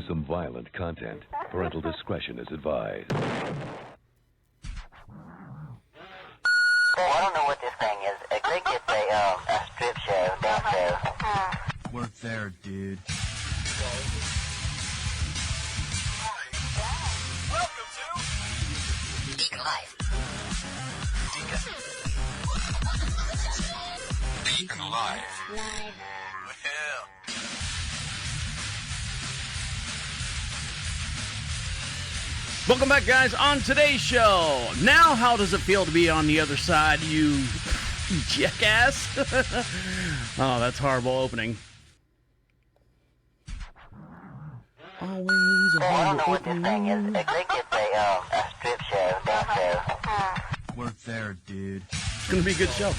to some violent content. Parental discretion is advised. So I don't know what this thing is. I think it's a strip show, dance show. Work there, dude. Welcome to DeaconLive. DeaconLive. Live. Well, Welcome back, guys. On today's show, now how does it feel to be on the other side, you jackass? Oh, that's horrible opening. Always a So I don't horrible know what this thing is. opening. I think it's a strip show, dance show. Work there, dude. It's going to be a good show.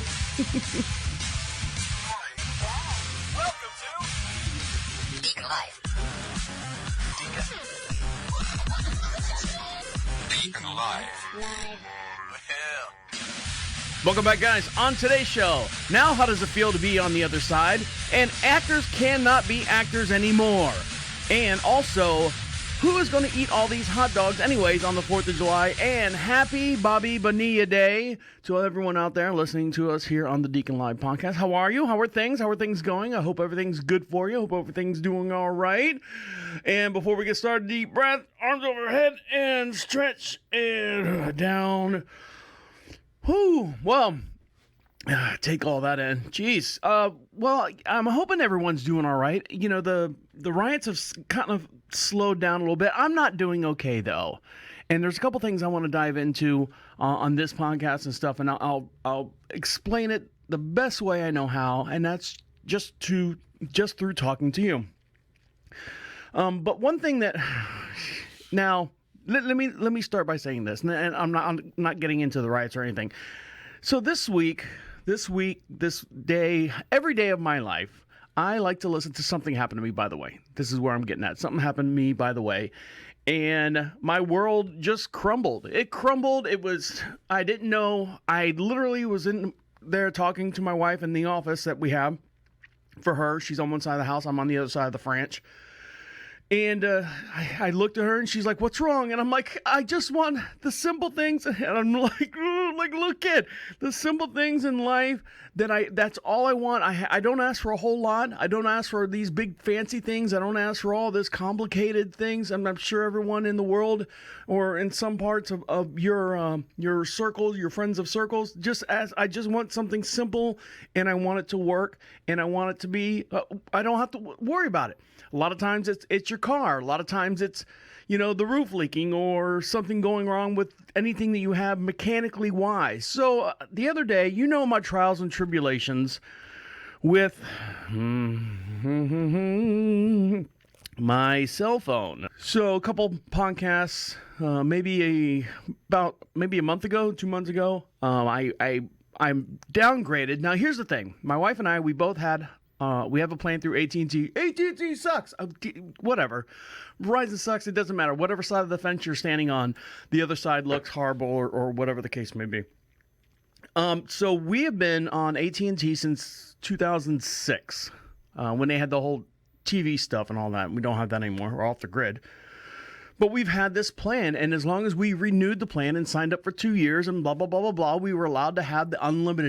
welcome to DeaconLive. DeaconLive. Live. Well, Welcome back, guys. On today's show, now how does it feel to be on the other side? And actors cannot be actors anymore. And also, who is going to eat all these hot dogs anyways on the 4th of July? And happy Bobbi Bonilla Day to everyone out there listening to us here on the DeaconLive podcast. How are you? How are things? How are things going? I hope everything's good for you. I hope everything's doing all right. And before we get started, deep breath, arms overhead, and stretch, and down. Whew. Well, take all that in. Jeez. Well, I'm hoping everyone's doing all right. You know, the riots have kind of slowed down a little bit. I'm not doing okay, though. And there's a couple things I want to dive into on this podcast and stuff, and I'll explain it the best way I know how, and that's just through talking to you. But one thing that now let me start by saying this, and I'm not getting into the riots or anything. So this day, every day of my life, I like to listen to something happen to me, by the way. This is where I'm getting at. Something happened to me, by the way. And my world just crumbled. It crumbled. I didn't know. I literally was in there talking to my wife in the office that we have for her. She's on one side of the house. I'm on the other side of the French. And I looked at her and she's like, "What's wrong?" And I'm like, "I just want the simple things." And I'm like, look, kid, the simple things in life that's all I want. I don't ask for a whole lot. I don't ask for these big fancy things. I don't ask for all this complicated things. I'm sure everyone in the world or in some parts of your circles, your friends of circles, I just want something simple, and I want it to work, and I want it to be, I don't have to worry about it. A lot of times it's your car. A lot of times it's, the roof leaking or something going wrong with anything that you have mechanically wise. So the other day, my trials and tribulations with my cell phone. So a couple podcasts, maybe a month ago, 2 months ago, I'm downgraded. Now here's the thing. My wife and I, we both had we have a plan through AT&T. AT&T sucks. Whatever. Verizon sucks. It doesn't matter. Whatever side of the fence you're standing on, the other side looks horrible or whatever the case may be. So we have been on AT&T since 2006 when they had the whole TV stuff and all that. We don't have that anymore. We're off the grid. But we've had this plan, and as long as we renewed the plan and signed up for 2 years and blah, blah, blah, blah, blah, we were allowed to have the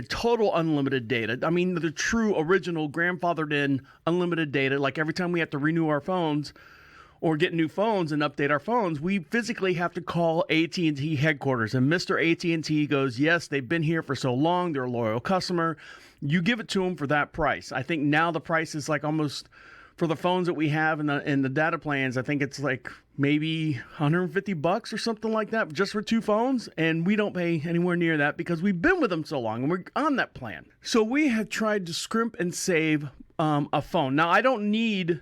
total unlimited data. I mean, the true, original, grandfathered in unlimited data. Like every time we have to renew our phones or get new phones and update our phones, we physically have to call AT&T headquarters. And Mr. AT&T goes, yes, they've been here for so long. They're a loyal customer. You give it to them for that price. I think now the price is like almost... For the phones that we have and the data plans, I think it's like maybe $150 or something like that just for 2 phones. And we don't pay anywhere near that because we've been with them so long and we're on that plan. So we have tried to scrimp and save a phone. Now, I don't need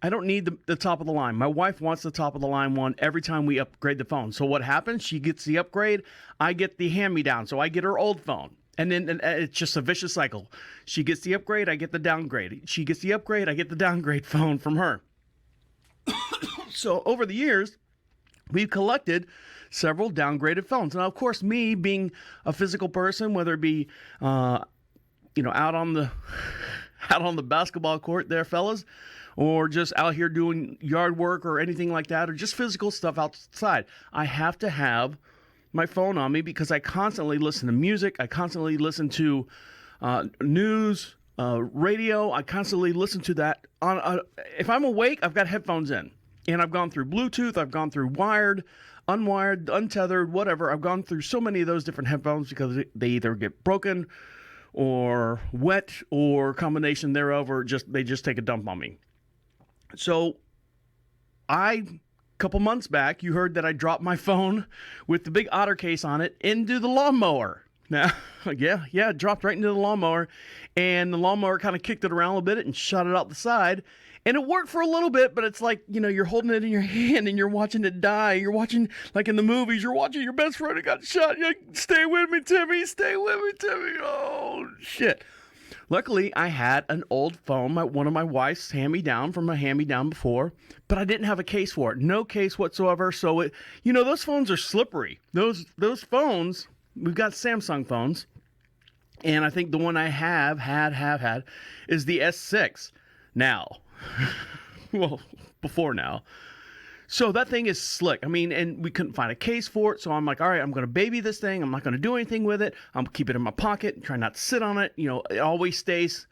the top of the line. My wife wants the top of the line one every time we upgrade the phone. So what happens? She gets the upgrade. I get the hand-me-down. So I get her old phone. And then it's just a vicious cycle. She gets the upgrade, I get the downgrade. She gets the upgrade, I get the downgrade phone from her. So over the years, we've collected several downgraded phones. Now, of course, me being a physical person, whether it be, out on the basketball court there, fellas, or just out here doing yard work or anything like that, or just physical stuff outside. I have to have my phone on me because I constantly listen to music. I constantly listen to news, radio. I constantly listen to that. If I'm awake, I've got headphones in. And I've gone through Bluetooth. I've gone through wired, unwired, untethered, whatever. I've gone through so many of those different headphones because they either get broken or wet or combination thereof, or they just take a dump on me. So a couple months back, you heard that I dropped my phone with the big otter case on it into the lawnmower. Now, yeah, it dropped right into the lawnmower, and the lawnmower kind of kicked it around a little bit and shot it out the side. And it worked for a little bit, but it's like, you're holding it in your hand and you're watching it die. You're watching, like in the movies, you're watching your best friend who got shot. You're like, stay with me, Timmy. Stay with me, Timmy. Oh, shit. Luckily, I had an old phone, one of my wife's hand-me-down from a hand-me-down before, but I didn't have a case for it. No case whatsoever. So, those phones are slippery. Those phones, we've got Samsung phones, and I think the one I have had is the S6 now. Well, before now. So that thing is slick. I mean, and we couldn't find a case for it. So I'm like, all right, I'm going to baby this thing. I'm not going to do anything with it. I'm keep it in my pocket and try not to sit on it. It always stays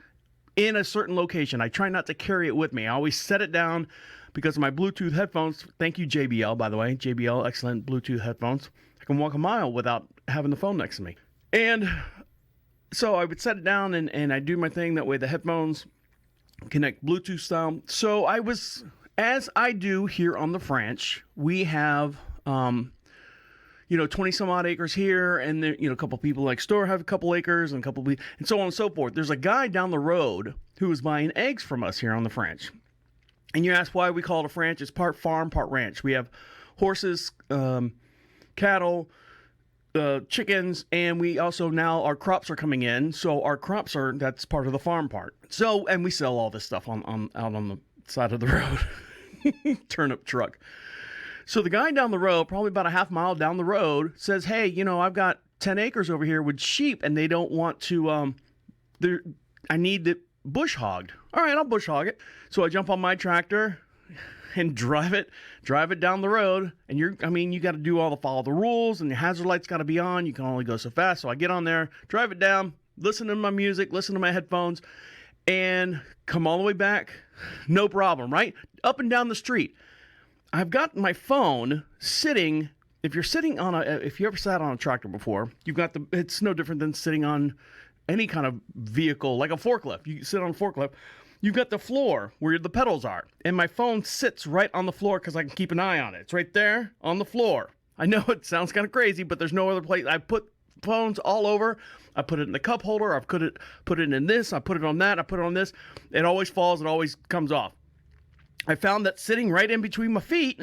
in a certain location. I try not to carry it with me. I always set it down because of my Bluetooth headphones. Thank you, JBL, by the way. JBL, excellent Bluetooth headphones. I can walk a mile without having the phone next to me. And so I would set it down and I do my thing. That way the headphones connect Bluetooth style. So I was, as I do here on the ranch, we have, 20 some odd acres here, and there, a couple people next door have a couple acres, and and so on and so forth. There's a guy down the road who is buying eggs from us here on the ranch. And you ask why we call it a ranch. It's part farm, part ranch. We have horses, cattle, chickens, and we also now our crops are coming in, so our crops that's part of the farm part. So, and we sell all this stuff out on the side of the road, turnip truck. So the guy down the road, probably about a half mile down the road, says, "Hey, I've got 10 acres over here with sheep, and they don't want to. I need it bush hogged. All right, I'll bush hog it." So I jump on my tractor and drive it down the road, and you got to follow the rules, and the hazard light's got to be on. You can only go so fast. So I get on there, drive it down, listen to my music, listen to my headphones, and come all the way back. No problem, right? Up and down the street. I've got my phone sitting. If you ever sat on a tractor before, it's no different than sitting on any kind of vehicle, like a forklift. You sit on a forklift. You've got the floor where the pedals are, and my phone sits right on the floor because I can keep an eye on it. It's right there on the floor. I know it sounds kind of crazy, but there's no other place. I put phones all over. I put it in the cup holder. I've put it in this. I put it on that. I put it on this. It always falls. It always comes off. I found that sitting right in between my feet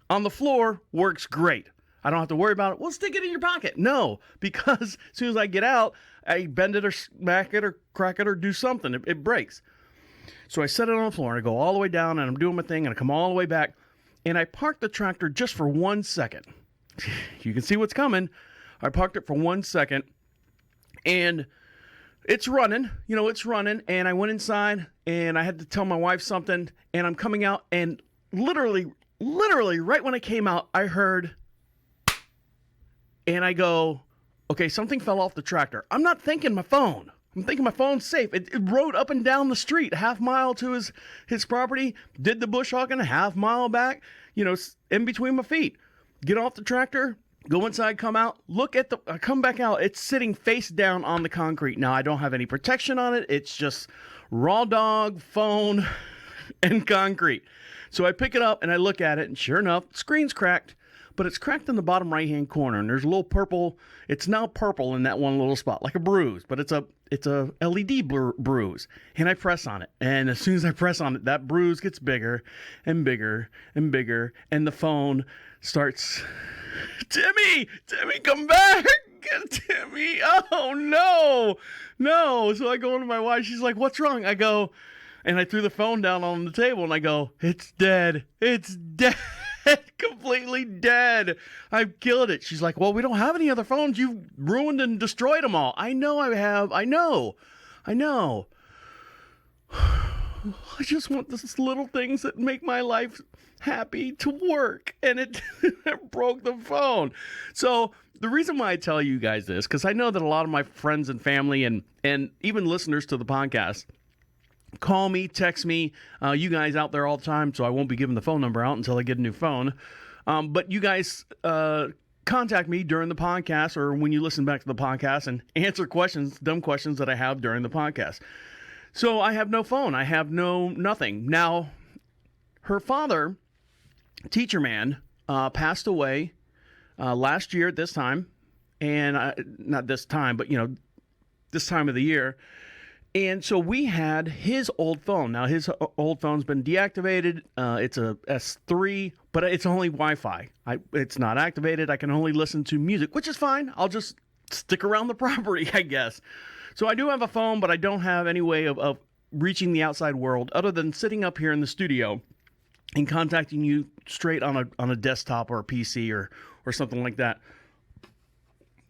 on the floor works great. I don't have to worry about it. Well, stick it in your pocket. No, because as soon as I get out, I bend it or smack it or crack it or do something. It breaks. So I set it on the floor, and I go all the way down, and I'm doing my thing, and I come all the way back, and I park the tractor just for 1 second. You can see what's coming. I parked it for 1 second, and it's running, and I went inside, and I had to tell my wife something, and I'm coming out, and literally, right when I came out, I heard, and I go, okay, something fell off the tractor. I'm not thinking my phone. I'm thinking my phone's safe. It rode up and down the street, a half mile to his property, did the bush hogging, a half mile back, in between my feet. Get off the tractor, go inside, come out, I come back out. It's sitting face down on the concrete. Now, I don't have any protection on it. It's just raw dog, phone, and concrete. So I pick it up and I look at it, and sure enough, the screen's cracked. But it's cracked in the bottom right-hand corner, and there's a little purple. It's now purple in that one little spot, like a bruise, but it's a LED bruise. And I press on it, and as soon as I press on it, that bruise gets bigger and bigger and bigger, and the phone starts, Timmy, come back, Timmy. Oh no. So I go into my wife. She's like, "What's wrong?" I go, and I threw the phone down on the table, and I go, "It's dead. It's dead." Completely dead. I've killed it. She's like, "Well, we don't have any other phones. You've ruined and destroyed them all." I know I have. I know. I just want these little things that make my life happy to work. And it broke the phone. So the reason why I tell you guys this, because I know that a lot of my friends and family and even listeners to the podcast call me, text me, you guys out there all the time, so I won't be giving the phone number out until I get a new phone. But you guys contact me during the podcast or when you listen back to the podcast and answer questions, dumb questions that I have during the podcast. So I have no phone. I have nothing. Now, her father, teacher man, passed away last year at this time. And not this time, but, this time of the year. And so we had his old phone. Now, his old phone's been deactivated. It's a S3, but it's only Wi-Fi. It's not activated. I can only listen to music, which is fine. I'll just stick around the property, I guess. So I do have a phone, but I don't have any way of reaching the outside world other than sitting up here in the studio and contacting you straight on a desktop or a PC or something like that.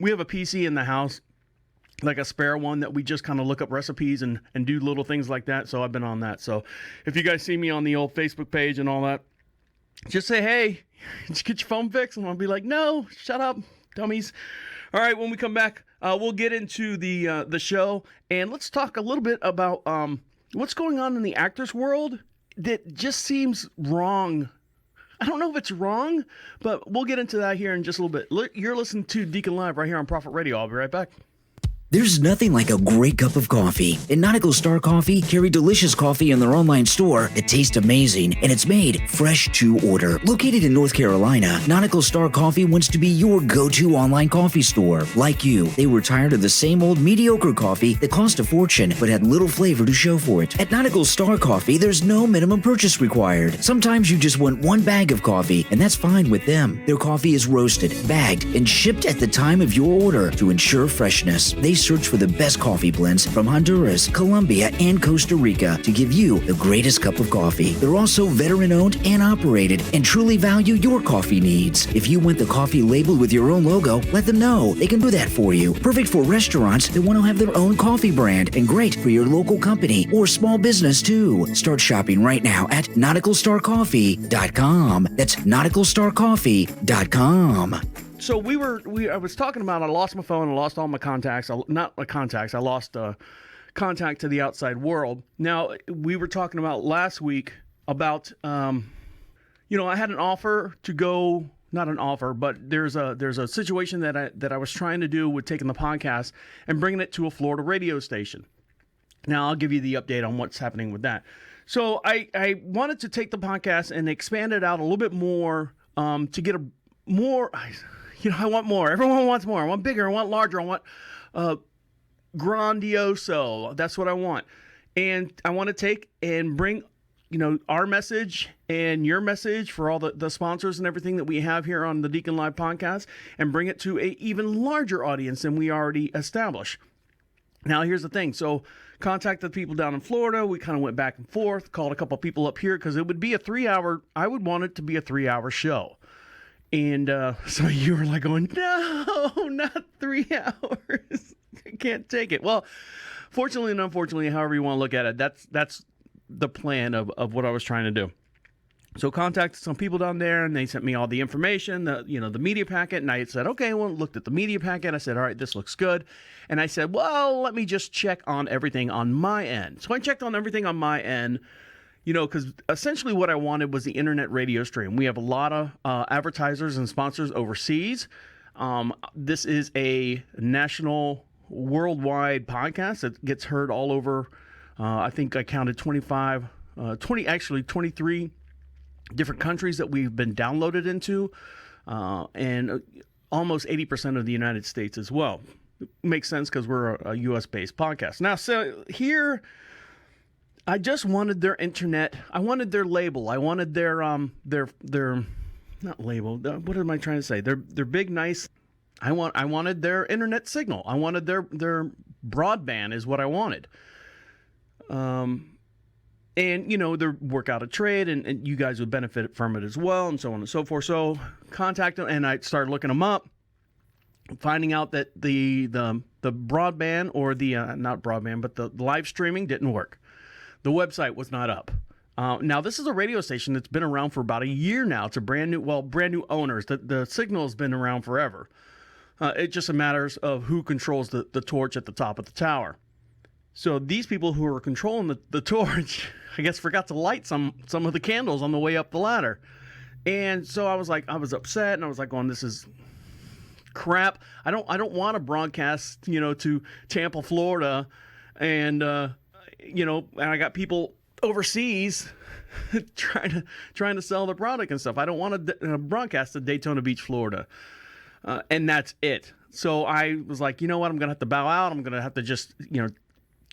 We have a PC in the house, like a spare one that we just kind of look up recipes and do little things like that. So I've been on that. So if you guys see me on the old Facebook page and all that, just say, hey, did you get your phone fixed? And I'll be like, no, shut up, dummies. All right, when we come back, we'll get into the show. And let's talk a little bit about what's going on in the actors world that just seems wrong. I don't know if it's wrong, but we'll get into that here in just a little bit. You're listening to Deacon Live right here on Prophet Radio. I'll be right back. There's nothing like a great cup of coffee. And Nautical Star Coffee carry delicious coffee in their online store that tastes amazing, and it's made fresh to order. Located in North Carolina, Nautical Star Coffee wants to be your go-to online coffee store. Like you, they were tired of the same old mediocre coffee that cost a fortune but had little flavor to show for it. At Nautical Star Coffee, there's no minimum purchase required. Sometimes you just want one bag of coffee, and that's fine with them. Their coffee is roasted, bagged, and shipped at the time of your order to ensure freshness. They search for the best coffee blends from Honduras, Colombia, and Costa Rica to give you the greatest cup of coffee. They're also veteran-owned and operated and truly value your coffee needs. If you want the coffee labeled with your own logo, let them know. They can do that for you. Perfect for restaurants that want to have their own coffee brand, and great for your local company or small business too. Start shopping right now at nauticalstarcoffee.com. That's nauticalstarcoffee.com. So I was talking about I lost my phone, I lost all my contacts. I lost contact to the outside world. Now, we were talking about last week about, I had an offer to go, not an offer, but there's a situation that I was trying to do with taking the podcast and bringing it to a Florida radio station. Now, I'll give you the update on what's happening with that. So I wanted to take the podcast and expand it out a little bit more to get a more... I want more. Everyone wants more. I want bigger. I want larger. I want grandioso. That's what I want. And I want to take and bring, our message and your message for all the sponsors and everything that we have here on the Deacon Live podcast and bring it to an even larger audience than we already established. Now, here's the thing. So contacted people down in Florida. We kind of went back and forth, called a couple people up here because it would be I would want it to be a 3-hour show. And so you were like going, no, not 3 hours. I can't take it. Well, fortunately and unfortunately, however you want to look at it, that's the plan of what I was trying to do. So contacted some people down there, and they sent me all the information, the media packet. And I said, okay, well, looked at the media packet. I said, all right, this looks good. And I said, well, let me just check on everything on my end. So I checked on everything on my end. Because essentially what I wanted was the internet radio stream. We have a lot of advertisers and sponsors overseas. This is a national, worldwide podcast that gets heard all over. I think I counted 23 different countries that we've been downloaded into, and almost 80% of the United States as well. It makes sense because we're a U.S.-based podcast. Now, so here... I just wanted their internet. I wanted their label. I wanted their not label. What am I trying to say? Their big nice. I wanted their internet signal. I wanted their broadband is what I wanted. And their work out of trade, and you guys would benefit from it as well, and so on and so forth. So contact them, and I started looking them up, finding out that the broadband or the not broadband, but the live streaming didn't work. The website was not up. Now, this is a radio station that's been around for about a year now. It's a brand new owners. The signal has been around forever. It just matters of who controls the torch at the top of the tower. So these people who are controlling the torch, I guess, forgot to light some of the candles on the way up the ladder. And so I was upset, and I was like, "This is crap. I don't want to broadcast, to Tampa, Florida, and and I got people overseas trying to sell their product and stuff. I don't want to broadcast to Daytona Beach, Florida, and that's it." So I was like, you know what? I'm gonna have to bow out. I'm gonna have to just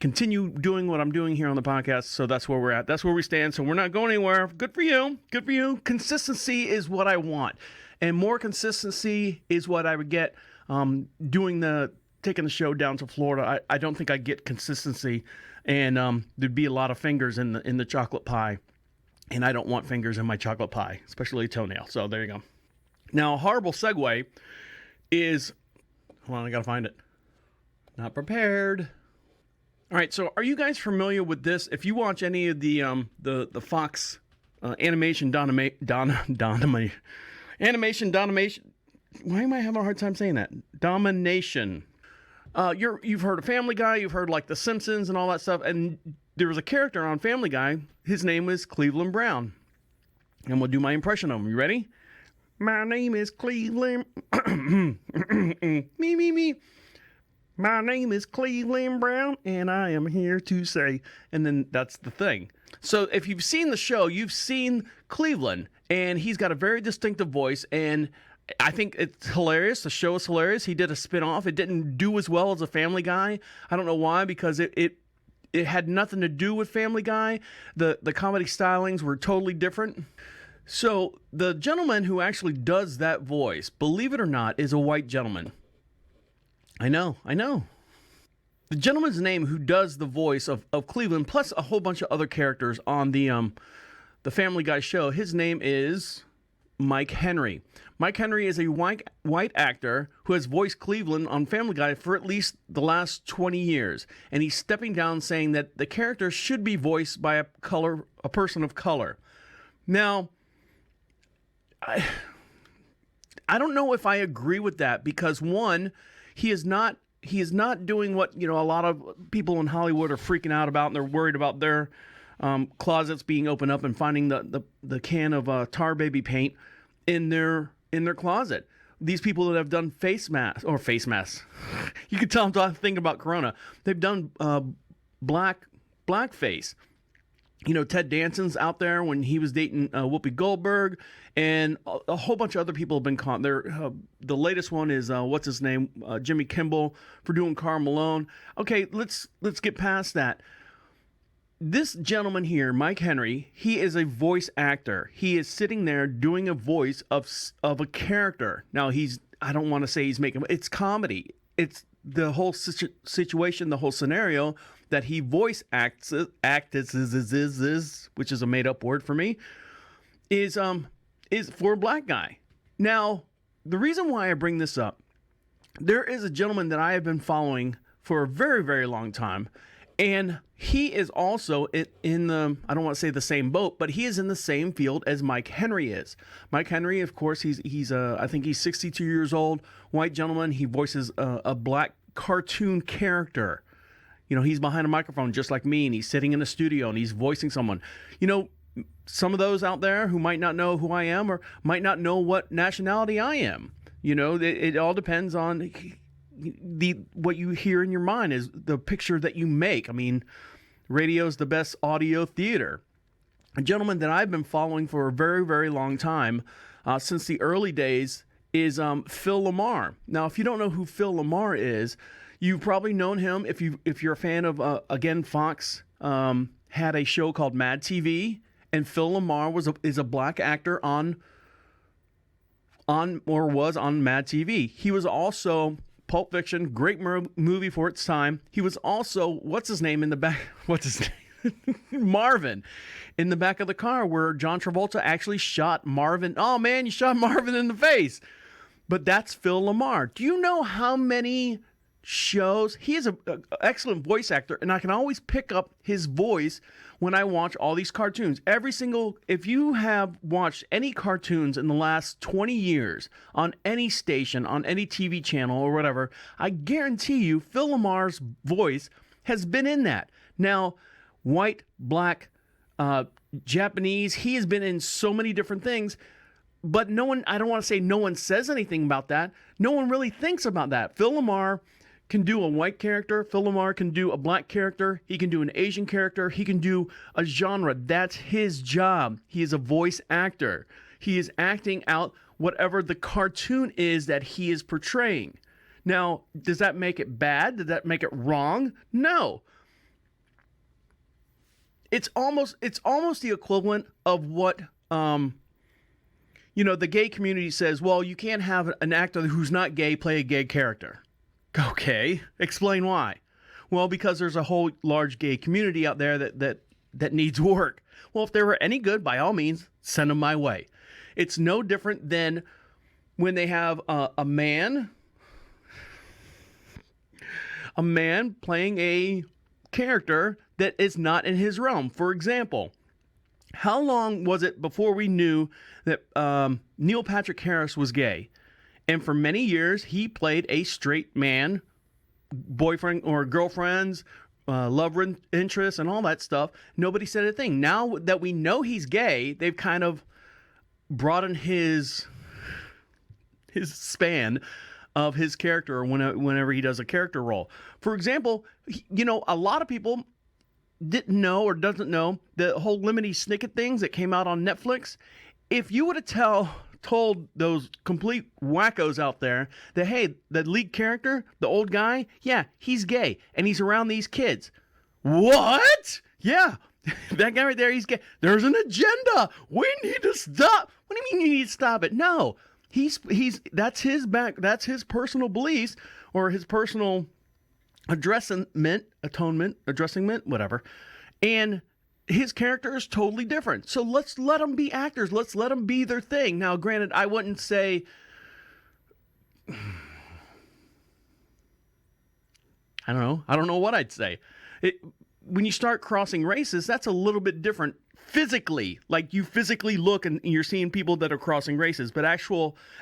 continue doing what I'm doing here on the podcast. So that's where we're at. That's where we stand. So we're not going anywhere. Good for you. Good for you. Consistency is what I want. And more consistency is what I would get taking the show down to Florida. I don't think I get consistency. And there'd be a lot of fingers in the chocolate pie. And I don't want fingers in my chocolate pie, especially a toenail. So there you go. Now, a horrible segue is... Hold on, I gotta find it. Not prepared. All right, so are you guys familiar with this? If you watch any of the Fox animation animation, why am I having a hard time saying that? Domination. You've heard of Family Guy, you've heard like The Simpsons and all that stuff, and there was a character on Family Guy. His name was Cleveland Brown, and we'll do my impression of him. You ready? My name is Cleveland. Me. My name is Cleveland Brown, and I am here to say, and then that's the thing. So if you've seen the show, you've seen Cleveland, and he's got a very distinctive voice, and I think it's hilarious. The show is hilarious. He did a spinoff. It didn't do as well as a Family Guy. I don't know why, because it had nothing to do with Family Guy. The comedy stylings were totally different. So the gentleman who actually does that voice, believe it or not, is a white gentleman. I know. The gentleman's name who does the voice of Cleveland, plus a whole bunch of other characters on the Family Guy show, his name is Mike Henry. Mike Henry is a white actor who has voiced Cleveland on Family Guy for at least the last 20 years. And he's stepping down saying that the character should be voiced by a person of color. Now, I don't know if I agree with that, because one, he is not doing what a lot of people in Hollywood are freaking out about, and they're worried about their closets being opened up and finding the can of Tar Baby paint in their closet. These people that have done face masks. You can tell I'm thinking about Corona. They've done blackface. Ted Danson's out there when he was dating Whoopi Goldberg, and a whole bunch of other people have been caught. The latest one is what's his name, Jimmy Kimmel, for doing Karl Malone. Okay, let's get past that. This gentleman here, Mike Henry, he is a voice actor. He is sitting there doing a voice of a character. Now I don't want to say he's making. It's comedy. It's the whole situation, the whole scenario that he voice acts, which is a made up word for me, is for a black guy. Now, the reason why I bring this up, there is a gentleman that I have been following for a very, very long time, and he is also in the, I don't want to say the same boat, but he is in the same field as Mike Henry is. Mike Henry, of course, he's I think he's 62 years old, white gentleman. He voices a black cartoon character. He's behind a microphone just like me, and he's sitting in a studio and he's voicing someone. Some of those out there who might not know who I am or might not know what nationality I am. It all depends on what you hear in your mind is the picture that you make. I mean, radio's the best audio theater. A gentleman that I've been following for a very, very long time, since the early days, is Phil Lamarr. Now, if you don't know who Phil Lamarr is, you've probably known him if you're a fan of again, Fox had a show called Mad TV, and Phil Lamarr is a black actor was on Mad TV. He was also Pulp Fiction, great movie for its time. He was also Marvin in the back of the car where John Travolta actually shot Marvin. Oh man, you shot Marvin in the face. But that's Phil Lamarr. Do you know how many shows. He is an excellent voice actor, and I can always pick up his voice when I watch all these cartoons. If you have watched any cartoons in the last 20 years on any station, on any TV channel or whatever, I guarantee you Phil Lamarr's voice has been in that. Now, white, black, Japanese, he has been in so many different things, but no one, I don't want to say no one says anything about that. No one really thinks about that. Phil Lamarr can do a white character. Phil Lamarr can do a black character. He can do an Asian character. He can do a genre. That's his job. He is a voice actor. He is acting out whatever the cartoon is that he is portraying. Now, does that make it bad? Does that make it wrong? No. It's almost the equivalent of what the gay community says. Well, you can't have an actor who's not gay play a gay character. Okay, explain why. Well, because there's a whole large gay community out there that needs work. Well, if they were any good, by all means, send them my way. It's no different than when they have a man playing a character that is not in his realm. For example, how long was it before we knew that Neil Patrick Harris was gay? And for many years, he played a straight man, boyfriend or girlfriends, love interests, and all that stuff. Nobody said a thing. Now that we know he's gay, they've kind of broadened his span of his character whenever he does a character role. For example, a lot of people didn't know or doesn't know the whole Lemony Snicket things that came out on Netflix. If you would have told those complete wackos out there that, hey, the lead character, the old guy, yeah, he's gay and he's around these kids. What? Yeah, that guy right there, he's gay. There's an agenda. We need to stop. What do you mean you need to stop it? No, that's his personal beliefs or his personal atonement, whatever. And his character is totally different. So let's let them be actors. Let's let them be their thing. Now, granted, I wouldn't say... I don't know what I'd say. When you start crossing races, that's a little bit different physically. Like, you physically look and you're seeing people that are crossing races. But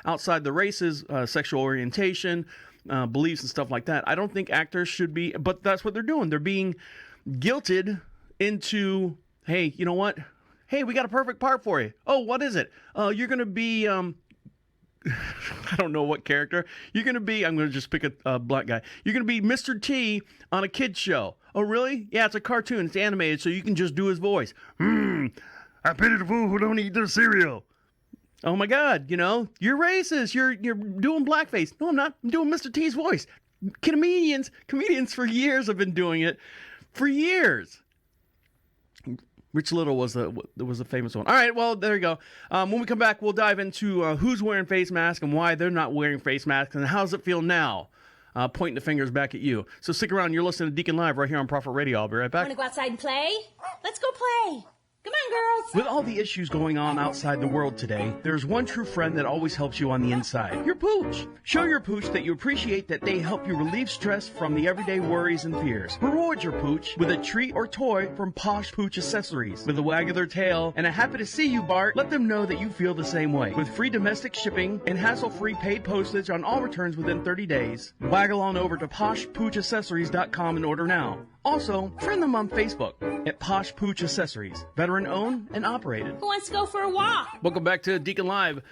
outside the races, sexual orientation, beliefs and stuff like that, I don't think actors should be... But that's what they're doing. They're being guilted into, hey, you know what? Hey, we got a perfect part for you. Oh, what is it? You're going to be, I don't know what character. You're going to be, I'm going to just pick a black guy. You're going to be Mr. T on a kid's show. Oh, really? Yeah, it's a cartoon. It's animated, so you can just do his voice. I pity the fool who don't eat their cereal. Oh, my God, you're racist. You're doing blackface. No, I'm not. I'm doing Mr. T's voice. Comedians for years have been doing it. For years. Rich Little was the famous one. All right, well, there you go. When we come back, we'll dive into who's wearing face masks and why they're not wearing face masks, and how does it feel now? Pointing the fingers back at you. So stick around. You're listening to Deacon Live right here on Prophet Radio. I'll be right back. Want to go outside and play? Let's go play. Come on, girls. With all the issues going on outside the world today, there's one true friend that always helps you on the inside. Your pooch. Show your pooch that you appreciate that they help you relieve stress from the everyday worries and fears. Reward your pooch with a treat or toy from Posh Pooch Accessories. With a wag of their tail and a happy to see you Bart, let them know that you feel the same way. With free domestic shipping and hassle-free paid postage on all returns within 30 days. Waggle on over to PoshPoochAccessories.com and order now. Also, friend them on Facebook at Posh Pooch Accessories. Veteran owned and operated. Who wants to go for a walk? Welcome back to Deacon Live.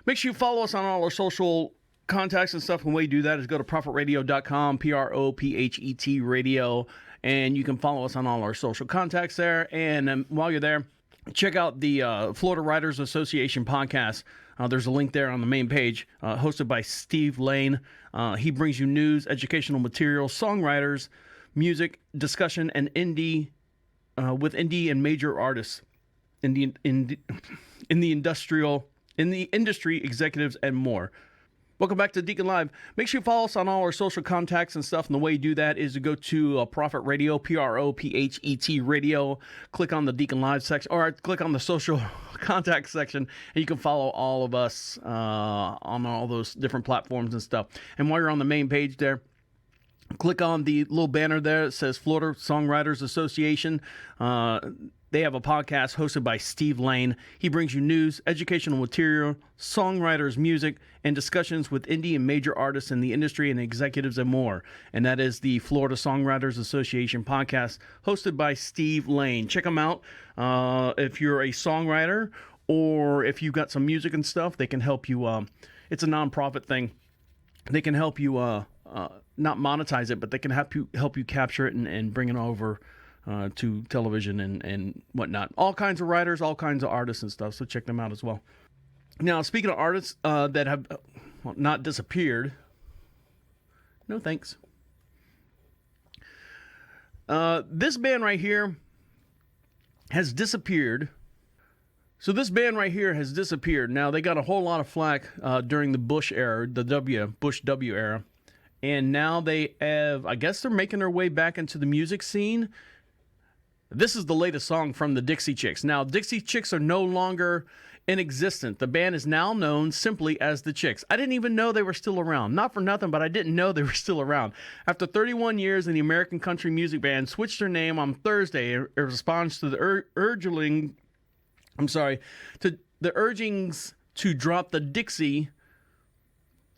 Make sure you follow us on all our social contacts and stuff. And the way you do that is go to ProphetRadio.com, PROPHET Radio. And you can follow us on all our social contacts there. And while you're there, check out the Florida Writers Association podcast. There's a link there on the main page, hosted by Steve Lane. He brings you news, educational materials, songwriters, music, discussion, and indie with indie and major artists in the industry, executives, and more. Welcome back to Deacon Live. Make sure you follow us on all our social contacts and stuff. And the way you do that is to go to Prophet Radio, PROPHET Radio. Click on the Deacon Live section, or click on the social contact section, and you can follow all of us on all those different platforms and stuff. And while you're on the main page there, Click on the little banner there that says Florida Songwriters Association. They have a podcast hosted by Steve Lane. He brings you news, educational material, songwriters, music, and discussions with indie and major artists in the industry and executives and more. And that is the Florida Songwriters Association podcast hosted by Steve Lane. Check them out. If you're a songwriter or if you've got some music and stuff, they can help you. It's a nonprofit thing. They can help you not monetize it, but they can help you capture it and bring it over to television and whatnot. All kinds of writers, all kinds of artists and stuff. So check them out as well. Now, speaking of artists that have not disappeared, no thanks. This band right here has disappeared. So this band right here has disappeared. Now, they got a whole lot of flack during the Bush era, the Bush W era. And now they have, I guess they're making their way back into the music scene. This is the latest song from the Dixie Chicks. Now, Dixie Chicks are no longer in existence. The band is now known simply as the Chicks. I didn't even know they were still around. Not for nothing, but I didn't know they were still around. After 31 years, the American country music band switched their name on Thursday in response to the urgings to drop the Dixie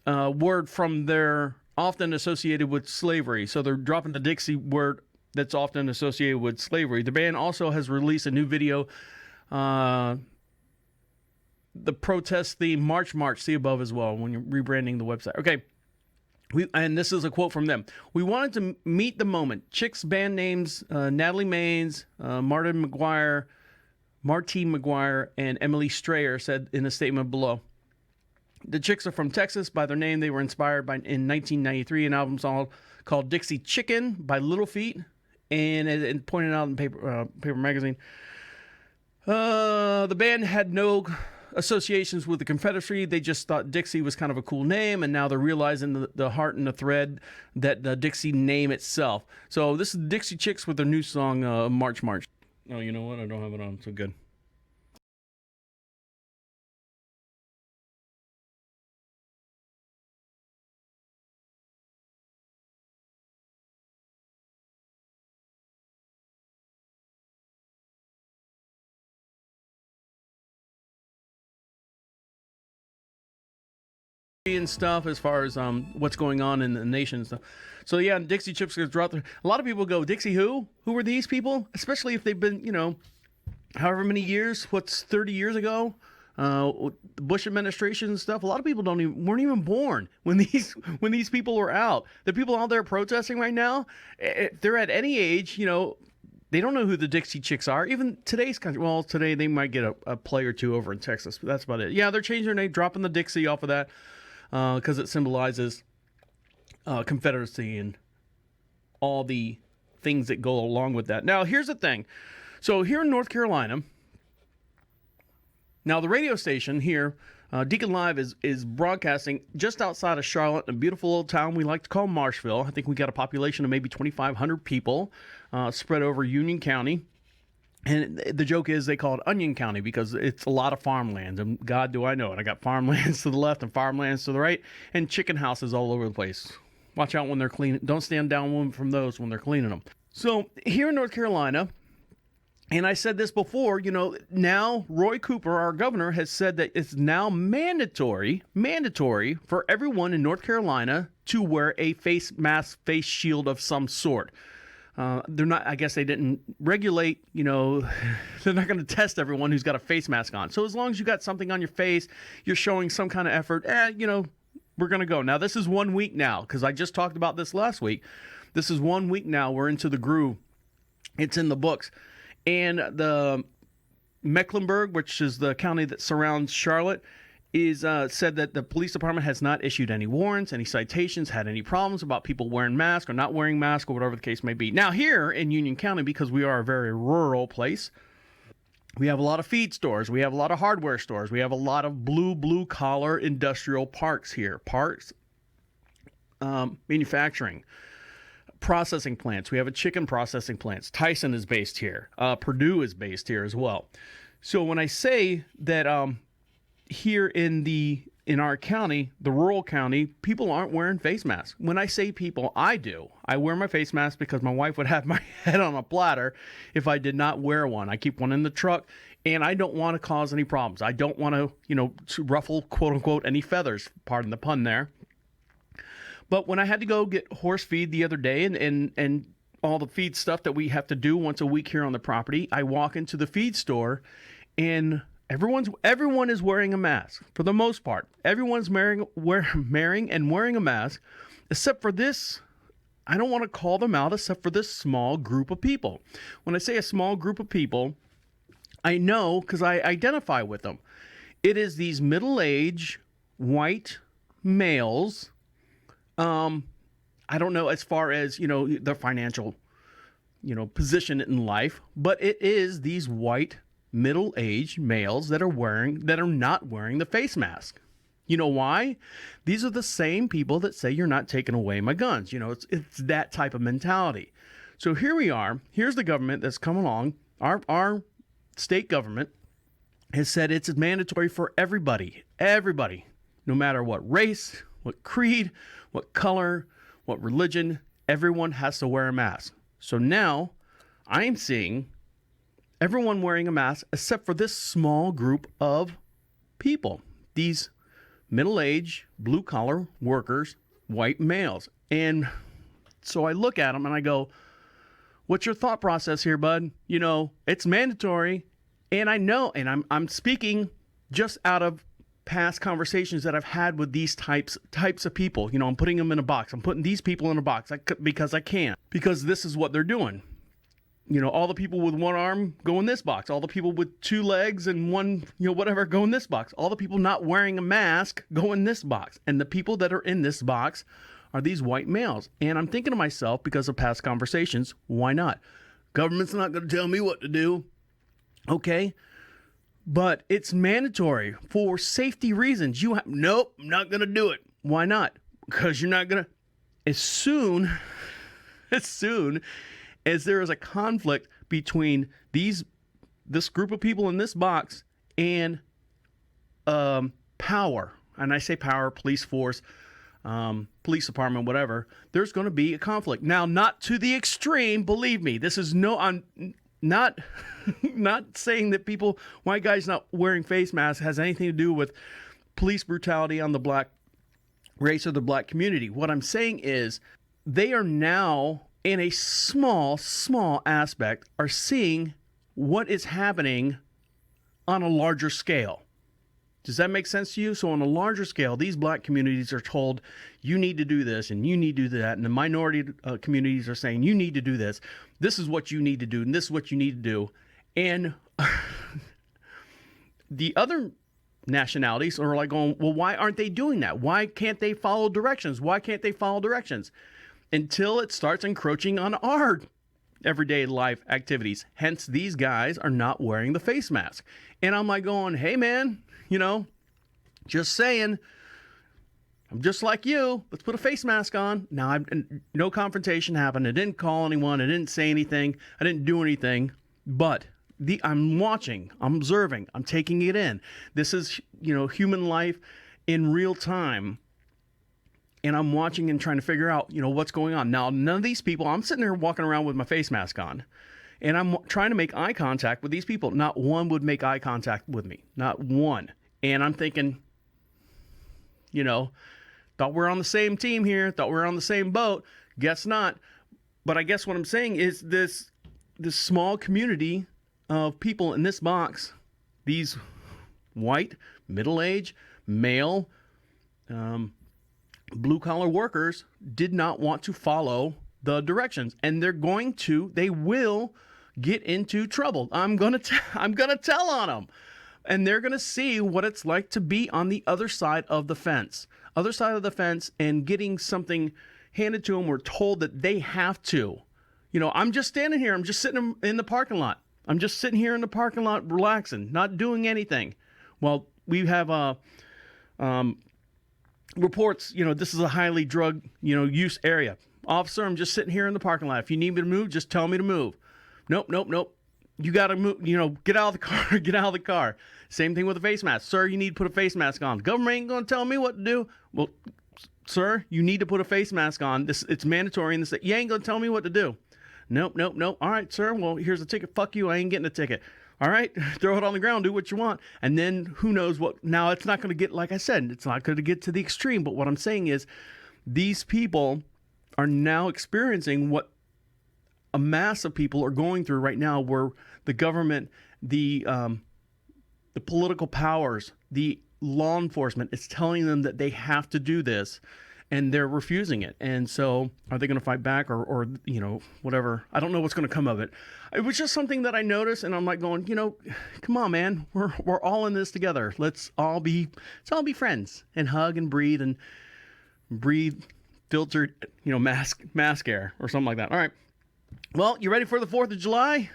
word from their often associated with slavery. So they're dropping the Dixie word that's often associated with slavery. The band also has released a new video, the protest theme March, see above as well when you're rebranding the website. Okay. And this is a quote from them. We wanted to meet the moment. Chicks band names, Natalie Maines, Martine McGuire, and Emily Strayer said in a statement below. The Chicks are from Texas. By their name, they were inspired by, in 1993, an album song called Dixie Chicken by Little Feat, and pointed out in Paper Magazine. The band had no associations with the Confederacy. They just thought Dixie was kind of a cool name, and now they're realizing the heart and the thread that the Dixie name itself. So this is Dixie Chicks with their new song, March. Oh, you know what? I don't have it on, so good. And stuff as far as what's going on in the nation and stuff. So yeah, Dixie Chicks gets dropped. A lot of people go, Dixie who? Who were these people? Especially if they've been, however many years, 30 years ago, the Bush administration and stuff. A lot of people weren't even born when these people were out. The people out there protesting right now, if they're at any age, they don't know who the Dixie Chicks are. Even today's country. Well, today they might get a play or two over in Texas, but that's about it. Yeah, they're changing their name, dropping the Dixie off of that. Because it symbolizes Confederacy and all the things that go along with that. Now, here's the thing. So here in North Carolina, now the radio station here, DeaconLive is broadcasting just outside of Charlotte, a beautiful little town we like to call Marshville. I think we got a population of maybe 2,500 people spread over Union County. And the joke is they call it Onion County because it's a lot of farmland. And God, do I know it. I got farmlands to the left and farmlands to the right and chicken houses all over the place. Watch out when they're cleaning. Don't stand down from those when they're cleaning them. So here in North Carolina, and I said this before, now Roy Cooper, our governor, has said that it's now mandatory for everyone in North Carolina to wear a face mask, face shield of some sort. They're not, I guess they didn't regulate, they're not going to test everyone who's got a face mask on. So as long as you got something on your face, you're showing some kind of effort, we're going to go. Now, this is 1 week now, because I just talked about this last week. This is 1 week now. We're into the groove. It's in the books. And the Mecklenburg, which is the county that surrounds Charlotte, is said that the police department has not issued any warrants, any citations, had any problems about people wearing masks or not wearing masks or whatever the case may be. Now here in Union County, because we are a very rural place, we have a lot of feed stores, we have a lot of hardware stores, we have a lot of blue collar industrial parks here, manufacturing, processing plants. We have a chicken processing plants. Tyson is based here. Purdue is based here as well. So when I say that here in the in our county, the rural county, people aren't wearing face masks. When I say people, I do. I wear my face mask because my wife would have my head on a platter if I did not wear one. I keep one in the truck, and I don't want to cause any problems. I don't want to ruffle, quote unquote, any feathers, pardon the pun there. But when I had to go get horse feed the other day and all the feed stuff that we have to do once a week here on the property, I walk into the feed store, and everyone is wearing a mask for the most part. Everyone's wearing a mask, except for this. I don't want to call them out, except for this small group of people. When I say a small group of people, I know because I identify with them. It is these middle-aged white males. I don't know as far as their financial position in life, but it is these white middle-aged males that are not wearing the face mask. You know why? These are the same people that say you're not taking away my guns. It's that type of mentality. So here we are. Here's the government that's come along. Our state government has said it's mandatory for everybody, no matter what race, what creed, what color, what religion, everyone has to wear a mask. So now I am seeing everyone wearing a mask except for this small group of people, these middle-aged, blue-collar workers, white males. And so I look at them and I go, what's your thought process here, bud? It's mandatory. And I know, and I'm speaking just out of past conversations that I've had with these types of people. I'm putting them in a box. I'm putting these people in a box because I can. Because this is what they're doing. All the people with one arm go in this box. All the people with two legs and one, whatever, go in this box. All the people not wearing a mask go in this box. And the people that are in this box are these white males. And I'm thinking to myself, because of past conversations, why not? Government's not going to tell me what to do. Okay. But it's mandatory for safety reasons. Nope, I'm not going to do it. Why not? Because you're not going to. As soon as there is a conflict between this group of people in this box and power, and I say power, police force, police department, whatever, there's going to be a conflict. Now, not to the extreme, believe me. I'm not saying that white guys not wearing face masks has anything to do with police brutality on the black race or the black community. What I'm saying is they are now, in a small aspect, are seeing what is happening on a larger scale. Does that make sense to you? So on a larger scale, these black communities are told, you need to do this and you need to do that. And the minority communities are saying, you need to do this. This is what you need to do. And this is what you need to do. And the other nationalities are like going, well, why aren't they doing that? Why can't they follow directions? Why can't they follow directions? Until it starts encroaching on our everyday life activities. Hence, these guys are not wearing the face mask. And I'm like going, hey, man, just saying, I'm just like you. Let's put a face mask on. Now, no confrontation happened. I didn't call anyone. I didn't say anything. I didn't do anything. But I'm watching. I'm observing. I'm taking it in. This is, human life in real time. And I'm watching and trying to figure out, what's going on. Now, none of these people, I'm sitting there walking around with my face mask on. And I'm trying to make eye contact with these people. Not one would make eye contact with me. Not one. And I'm thinking, thought we're on the same team here. Thought we're on the same boat. Guess not. But I guess what I'm saying is this small community of people in this box, these white, middle-aged, male, blue-collar workers did not want to follow the directions. And they will get into trouble. I'm gonna tell on them. And they're going to see what it's like to be on the other side of the fence. And getting something handed to them or told that they have to. I'm just standing here. I'm just sitting in the parking lot. I'm just sitting here in the parking lot relaxing, not doing anything. Well, we have reports, this is a highly drug, use area. Officer, I'm just sitting here in the parking lot. If you need me to move, just tell me to move. Nope. you got to move, get out of the car, get out of the car. Same thing with a face mask. Sir, you need to put a face mask on. The government ain't going to tell me what to do. Well, sir, you need to put a face mask on. It's mandatory in this. You ain't going to tell me what to do. Nope. All right, sir. Well, here's a ticket. Fuck you. I ain't getting a ticket. All right, throw it on the ground. Do what you want. And then who knows what. Now, it's not going to get, like I said, it's not going to get to the extreme. But what I'm saying is these people are now experiencing what a mass of people are going through right now, where the government, the political powers, the law enforcement is telling them that they have to do this, and they're refusing it. And so are they going to fight back or whatever? I don't know what's going to come of it. It was just something that I noticed, and I'm like going, come on, man, we're all in this together. Let's all be friends and hug and breathe filtered, mask air or something like that. All right. Well, you ready for the 4th of July?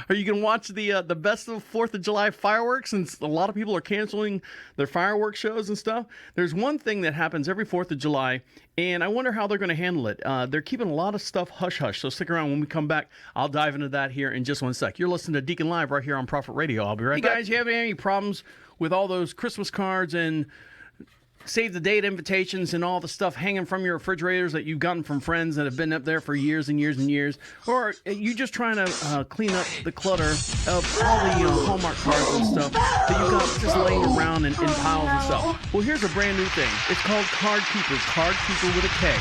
Are you going to watch the best of 4th of July fireworks, since a lot of people are canceling their fireworks shows and stuff? There's one thing that happens every 4th of July, and I wonder how they're going to handle it. They're keeping a lot of stuff hush-hush, so stick around. When we come back, I'll dive into that here in just one sec. You're listening to Deacon Live right here on Prophet Radio. I'll be right back. Hey, guys, you have any problems with all those Christmas cards and save the date invitations and all the stuff hanging from your refrigerators that you've gotten from friends that have been up there for years and years and years? Or are you just trying to clean up the clutter of all the Hallmark cards and stuff that you've got just laying around in piles and stuff? Well, here's a brand new thing. It's called Card Keeper. Card Keeper with a K.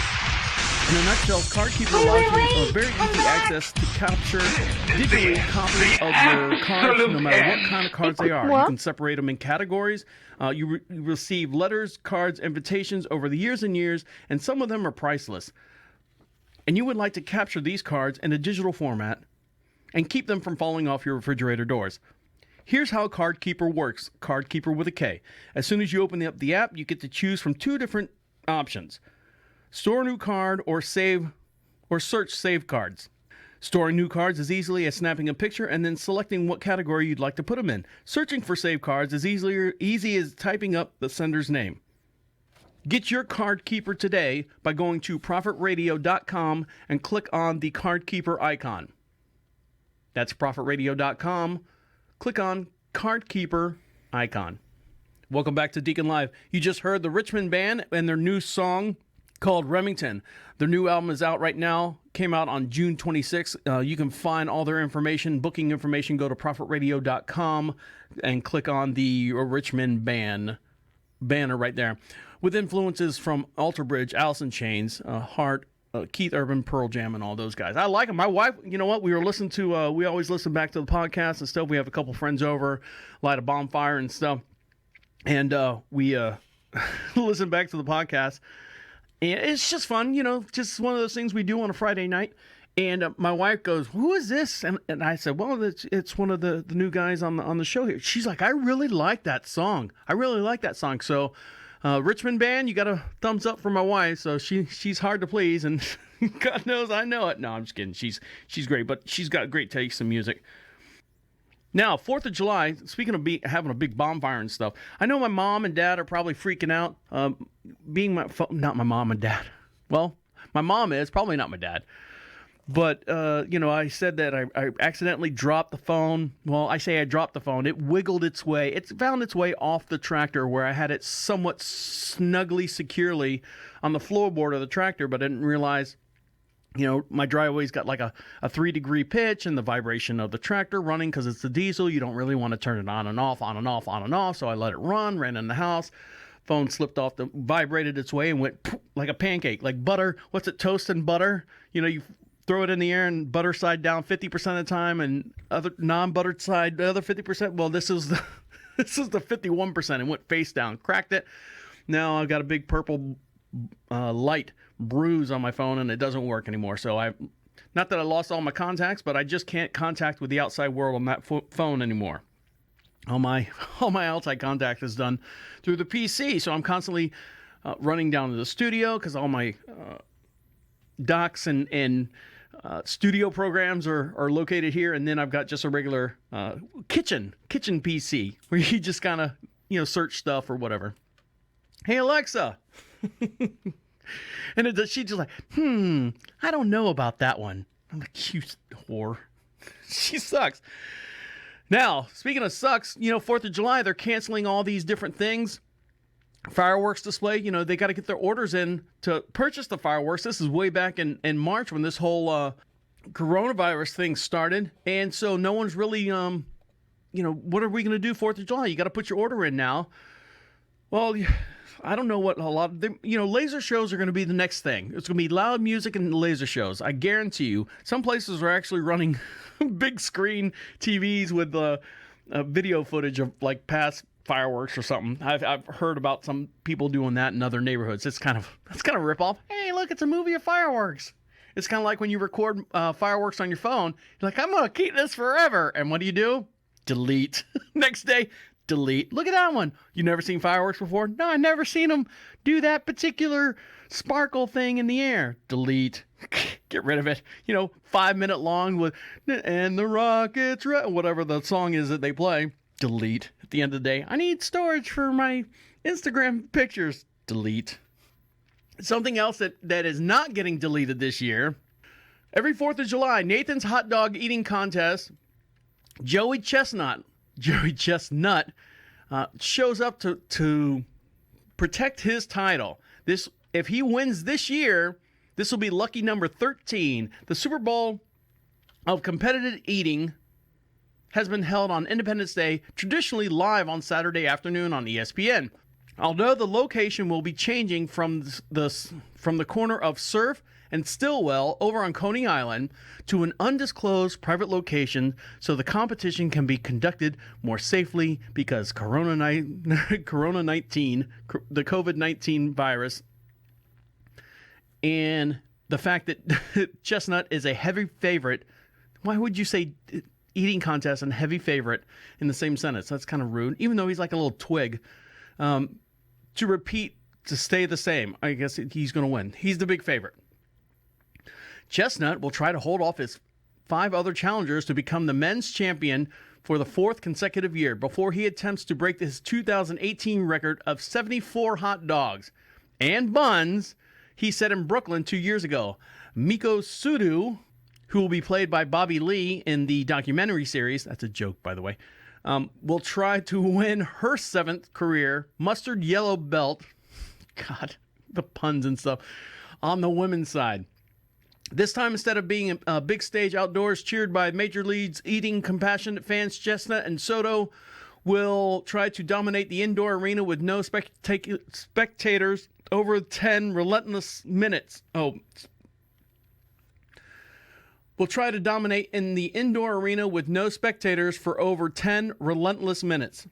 In a nutshell, Card Keeper allows you very easy access to capture digitally copies of your cards, no matter what kind of cards they are. You can separate them in categories. You receive letters, cards, invitations over the years and years, and some of them are priceless. And you would like to capture these cards in a digital format and keep them from falling off your refrigerator doors. Here's how Card Keeper works. Card Keeper with a K. As soon as you open up the app, you get to choose from 2 different options. Store a new card or search save cards. Storing new cards is easily as snapping a picture and then selecting what category you'd like to put them in. Searching for save cards is easy as typing up the sender's name. Get your Card Keeper today by going to ProphetRadio.com and click on the Card Keeper icon. That's ProphetRadio.com. Click on Card Keeper icon. Welcome back to Deacon Live. You just heard the Richmond Band and their new song called Remington. Their new album is out right now. Came out on June 26th. You can find all their information, booking information. Go to ProphetRadio.com and click on the Richmond Band banner right there. With influences from Alter Bridge, Alice in Chains, Heart, Keith Urban, Pearl Jam, and all those guys. I like them. My wife, you know what? We were listening to, we always listen back to the podcast and stuff. We have a couple friends over, light a bonfire and stuff. And we listen back to the podcast. And it's just fun, just one of those things we do on a Friday night. And my wife goes, "Who is this?" And I said, "Well, it's one of the new guys on the show here." She's like, "I really like that song. So, Richmond Band, you got a thumbs up for my wife. So she's hard to please, and God knows I know it. No, I'm just kidding. She's great, but she's got great taste in music. Now, 4th of July, speaking of having a big bonfire and stuff, I know my mom and dad are probably freaking out. Not my mom and dad. Well, my mom is, probably not my dad. But, I said that I accidentally dropped the phone. Well, I say I dropped the phone. It wiggled its way. It found its way off the tractor where I had it somewhat snugly, securely on the floorboard of the tractor, but I didn't realize, my driveway's got like a 3-degree pitch and the vibration of the tractor running because it's the diesel. You don't really want to turn it on and off. So I let it ran in the house. Phone slipped off, vibrated its way and went poof, like a pancake, like butter. What's it, toast and butter? You throw it in the air and butter side down 50% of the time and other non-buttered side the other 50%. Well, this is the 51% and went face down, cracked it. Now I've got a big purple light Bruise on my phone and it doesn't work anymore. So not that I lost all my contacts, but I just can't contact with the outside world on that phone anymore. All my outside contact is done through the PC. So I'm constantly running down to the studio because all my docs and studio programs are located here. And then I've got just a regular kitchen PC where you just kind of, search stuff or whatever. Hey, Alexa. And she's just like, I don't know about that one. I'm like, you whore. She sucks. Now, speaking of sucks, 4th of July, they're canceling all these different things. Fireworks display, they got to get their orders in to purchase the fireworks. This is way back in March when this whole coronavirus thing started. And so no one's really, what are we going to do 4th of July? You got to put your order in now. Well, I don't know what a lot of, laser shows are going to be the next thing. It's going to be loud music and laser shows. I guarantee you. Some places are actually running big screen TVs with video footage of like past fireworks or something. I've heard about some people doing that in other neighborhoods. That's kind of a ripoff. Hey, look, it's a movie of fireworks. It's kind of like when you record fireworks on your phone. You're like, I'm going to keep this forever. And what do? Delete. Next day, delete. Look at that one. You never seen fireworks before? No, I never seen them do that particular sparkle thing in the air. Delete. Get rid of it. 5-minute long with and the rockets, whatever the song is that they play. Delete. At the end of the day, I need storage for my Instagram pictures. Delete. Something else that is not getting deleted this year. Every 4th of July, Nathan's hot dog eating contest, Joey Chestnut shows up to protect his title. If he wins this year, this will be lucky number 13. The Super Bowl of competitive eating has been held on Independence Day, traditionally live on Saturday afternoon on ESPN. Although the location will be changing from the corner of Surf and Stillwell over on Coney Island to an undisclosed private location so the competition can be conducted more safely because Corona-19, the COVID-19 virus, and the fact that Chestnut is a heavy favorite. Why would you say eating contest and heavy favorite in the same sentence? That's kind of rude, even though he's like a little twig. To stay the same, I guess he's going to win. He's the big favorite. Chestnut will try to hold off his 5 other challengers to become the men's champion for the 4th consecutive year before he attempts to break his 2018 record of 74 hot dogs and buns he set in Brooklyn 2 years ago. Miko Sudu, who will be played by Bobbi Lee in the documentary series, that's a joke, by the way, will try to win her 7th career mustard yellow belt. God, the puns and stuff. On the women's side. This time, instead of being a big stage outdoors cheered by Major League's eating compassionate fans, Chestnut and Soto will try to dominate the indoor arena with no spectators over 10 relentless minutes. Will try to dominate in the indoor arena with no spectators for over 10 relentless minutes.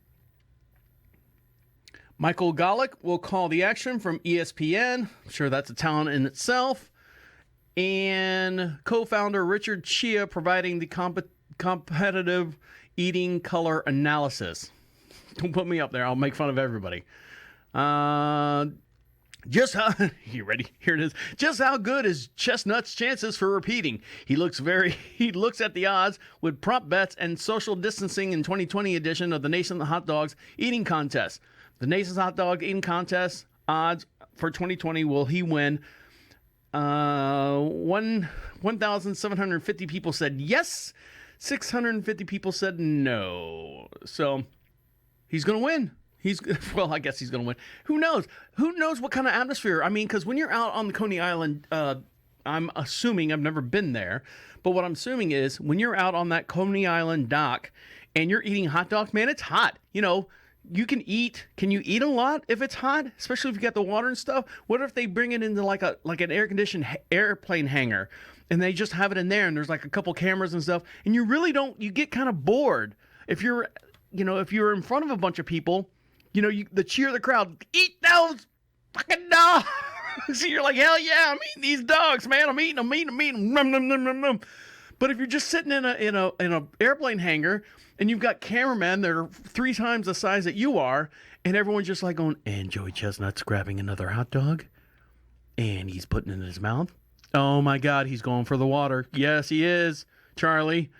Michael Golick will call the action from ESPN. I'm sure that's a talent in itself. And co-founder Richard Chia providing the competitive eating color analysis. Don't put me up there. I'll make fun of everybody. Just how you ready? Here it is. Just how good is Chestnut's chances for repeating? He looks at the odds with prop bets and social distancing in 2020 edition of the Nation's Hot Dogs Eating Contest. The Nation's Hot Dog Eating Contest odds for 2020, will he win? 1,750 people said yes. 650 people said no. So he's going to win. Well, I guess he's going to win. Who knows? Who knows what kind of atmosphere? I mean, because when you're out on the Coney Island, I'm assuming, I've never been there, but what I'm assuming is when you're out on that Coney Island dock and you're eating hot dogs, man, it's hot. You can eat. Can you eat a lot if it's hot? Especially if you got the water and stuff. What if they bring it into like an air-conditioned airplane hangar and they just have it in there and there's like a couple cameras and stuff and you really don't, you get kind of bored. If you're in front of a bunch of people, the cheer of the crowd, eat those fucking dogs. So you're like, hell yeah, I'm eating these dogs, man. I'm eating them. Nom, nom, nom, nom, nom. But if you're just sitting in a airplane hangar and you've got cameramen that are 3 times the size that you are, and everyone's just like going, and Joey Chestnut's grabbing another hot dog, and he's putting it in his mouth. Oh my God, he's going for the water. Yes, he is, Charlie.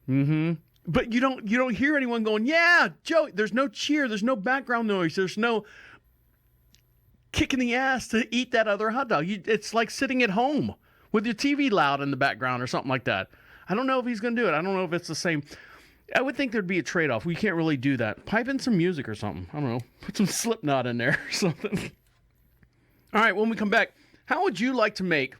Mm-hmm. But you don't hear anyone going, yeah, Joey. There's no cheer. There's no background noise. There's no kicking the ass to eat that other hot dog. It's like sitting at home with your TV loud in the background or something like that. I don't know if he's going to do it. I don't know if it's the same. I would think there'd be a trade-off. We can't really do that. Pipe in some music or something. I don't know. Put some Slipknot in there or something. All right, when we come back, how would you like to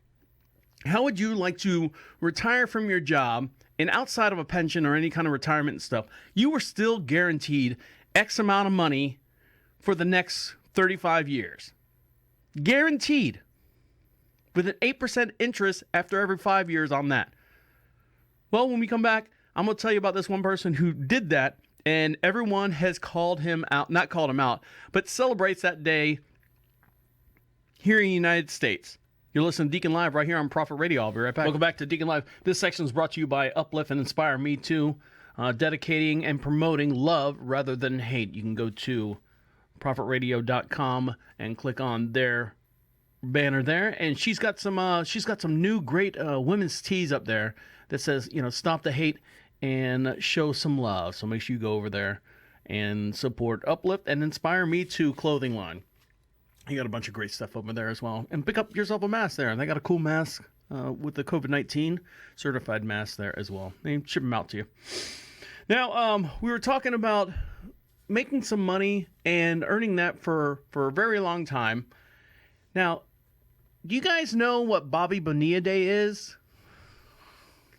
retire from your job and outside of a pension or any kind of retirement and stuff, you were still guaranteed X amount of money for the next 35 years? Guaranteed. With an 8% interest after every 5 years on that. Well, when we come back, I'm going to tell you about this one person who did that, and everyone has called him out, not called him out, but celebrates that day here in the United States. You're listening to Deacon Live right here on Prophet Radio. I'll be right back. Welcome back to Deacon Live. This section is brought to you by Uplift and Inspire Me Too, dedicating and promoting love rather than hate. You can go to prophetradio.com and click on their banner there, and she's got some new great women's tees up there that says, stop the hate and show some love. So make sure you go over there and support Uplift and Inspire Me Too clothing line. You got a bunch of great stuff over there as well. And pick up yourself a mask there. And they got a cool mask with the COVID-19 certified mask there as well. They ship them out to you. Now, we were talking about making some money and earning that for a very long time. Now, do you guys know what Bobbi Bonilla Day is?